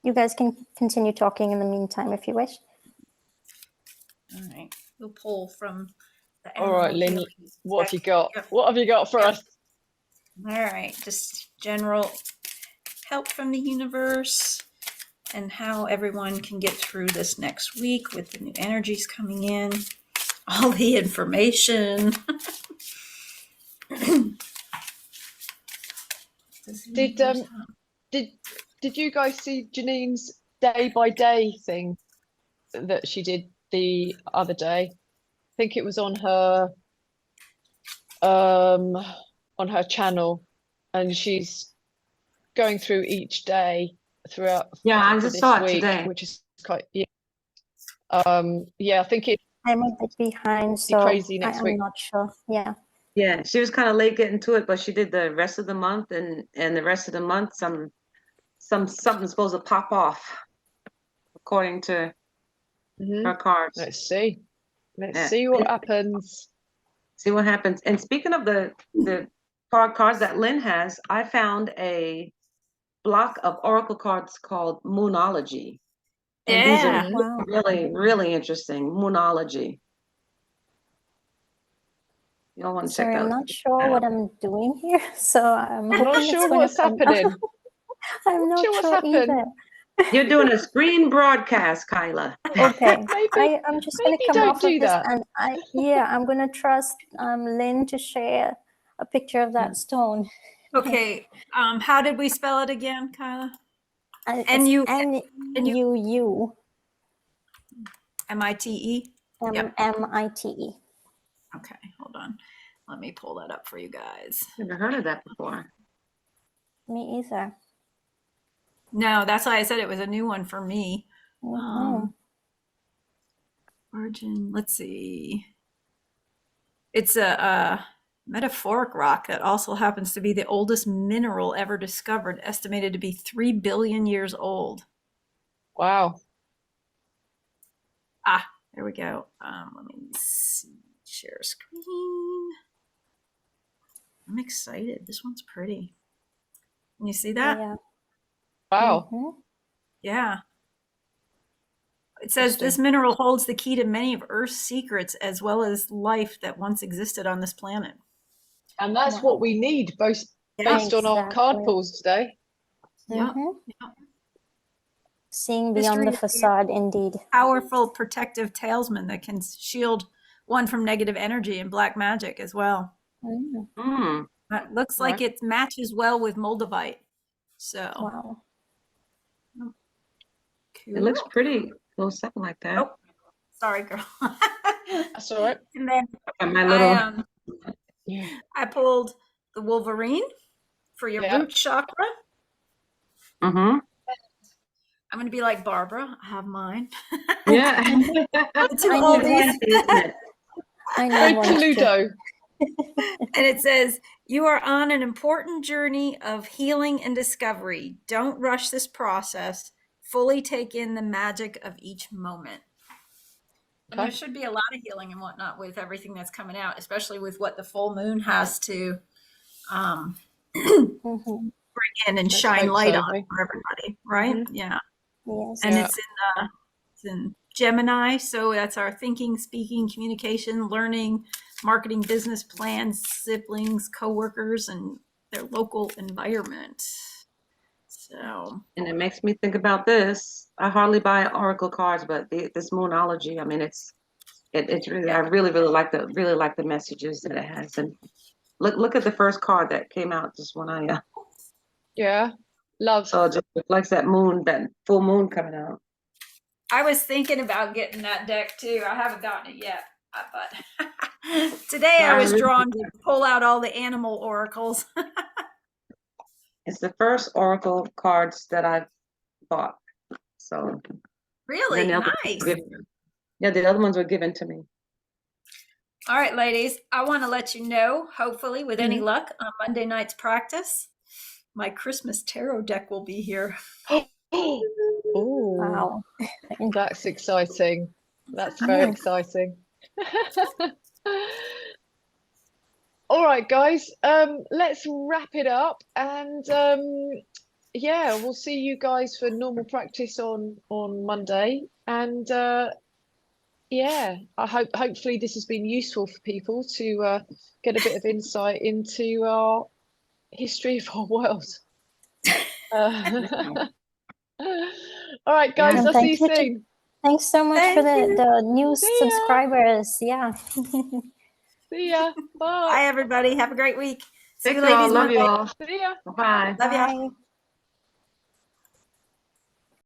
You guys can continue talking in the meantime if you wish. All right. We'll pull from the All right, Lynn, healing what have you deck. got? Yep. What have you got for us? All right. Just general help from the universe and how everyone can get through this next week with the new energies coming in. All the information. Did you guys see Janine's day by day thing that she did the other day? I think it was on her channel, and she's going through each day throughout. Yeah, I just saw it today, which is quite I think it's I'm a bit behind, so crazy next week. I'm not sure. Yeah. Yeah, she was kind of late getting to it, but she did the rest of the month, and the rest of the month, something's supposed to pop off, according to her cards. Let's see. Let's Yeah. see what happens. See what happens. And speaking of the cards that Lynn has, I found a block of oracle cards called Moonology. And these are really, really interesting. Moonology. You'll want to check Sorry, out. I'm not sure what I'm doing here, so I'm not hoping sure it's going what's to come happening. out. I'm not Sure what's sure happened. either. You're doing a screen broadcast, Kyla. Okay, Maybe I'm just going to come don't off do of this, that. and I'm going to trust Lynn to share a picture of that stone. Okay. How did we spell it again, Kaila? N-U-U. M-I-T-E? Yep. M-I-T-E. Okay, hold on. Let me pull that up for you guys. Never heard of that before. Me either. No, that's why I said it was a new one for me. Origin, let's see. It's a metaphoric rock that also happens to be the oldest mineral ever discovered, estimated to be 3 billion years old. Wow. There we go. Let me see. Share screen. I'm excited. This one's pretty. Can you see that? Yeah. Wow. Yeah. It says this mineral holds the key to many of Earth's secrets as well as life that once existed on this planet. And that's what we need, based on our card pulls today. Yeah. Seeing beyond the facade, indeed. Powerful protective talisman that can shield one from negative energy and black magic as well. It looks like it matches well with Moldavite. So wow. Cool. It looks pretty. A little something like that. Oh, sorry, girl. That's all right. And then my little... I pulled the Wolverine for your root chakra. I'm going to be like Barbara. I have mine. Yeah. I know one Pluto. And it says, you are on an important journey of healing and discovery. Don't rush this process. Fully take in the magic of each moment. And there should be a lot of healing and whatnot with everything that's coming out, especially with what the full moon has to bring in and shine light on for everybody, right? Yeah. Yes. And it's in Gemini, so that's our thinking, speaking, communication, learning, marketing, business plans, siblings, coworkers, and their local environment. So So And it makes me think about this. I hardly buy oracle cards, but this moonology, I mean, it's really, I really like the messages that it has. And look at the first card that came out just when I Yeah, love. so it just reflects that moon, that full moon coming out. I was thinking about getting that deck too. I haven't gotten it yet, but today I was drawn to pull out all the animal oracles. It's the first oracle cards that I've bought. So Really then nice. the other ones were given to me. All right, ladies, I want to let you know, hopefully with any luck, on Monday night's practice, my Christmas tarot deck will be here. Oh, Wow. that's exciting. That's very exciting. All right, guys, let's wrap it up, and yeah, we'll see you guys for normal practice on Monday. And yeah, hopefully this has been useful for people to get a bit of insight into our history of our world. All right, guys, And I'll see you soon. Thanks so much for the new subscribers. Yeah. See ya. Bye. Bye, everybody. Have a great week. See Thank you, you all. ladies. Love you Monday. all. See ya. Bye. Love ya. Bye.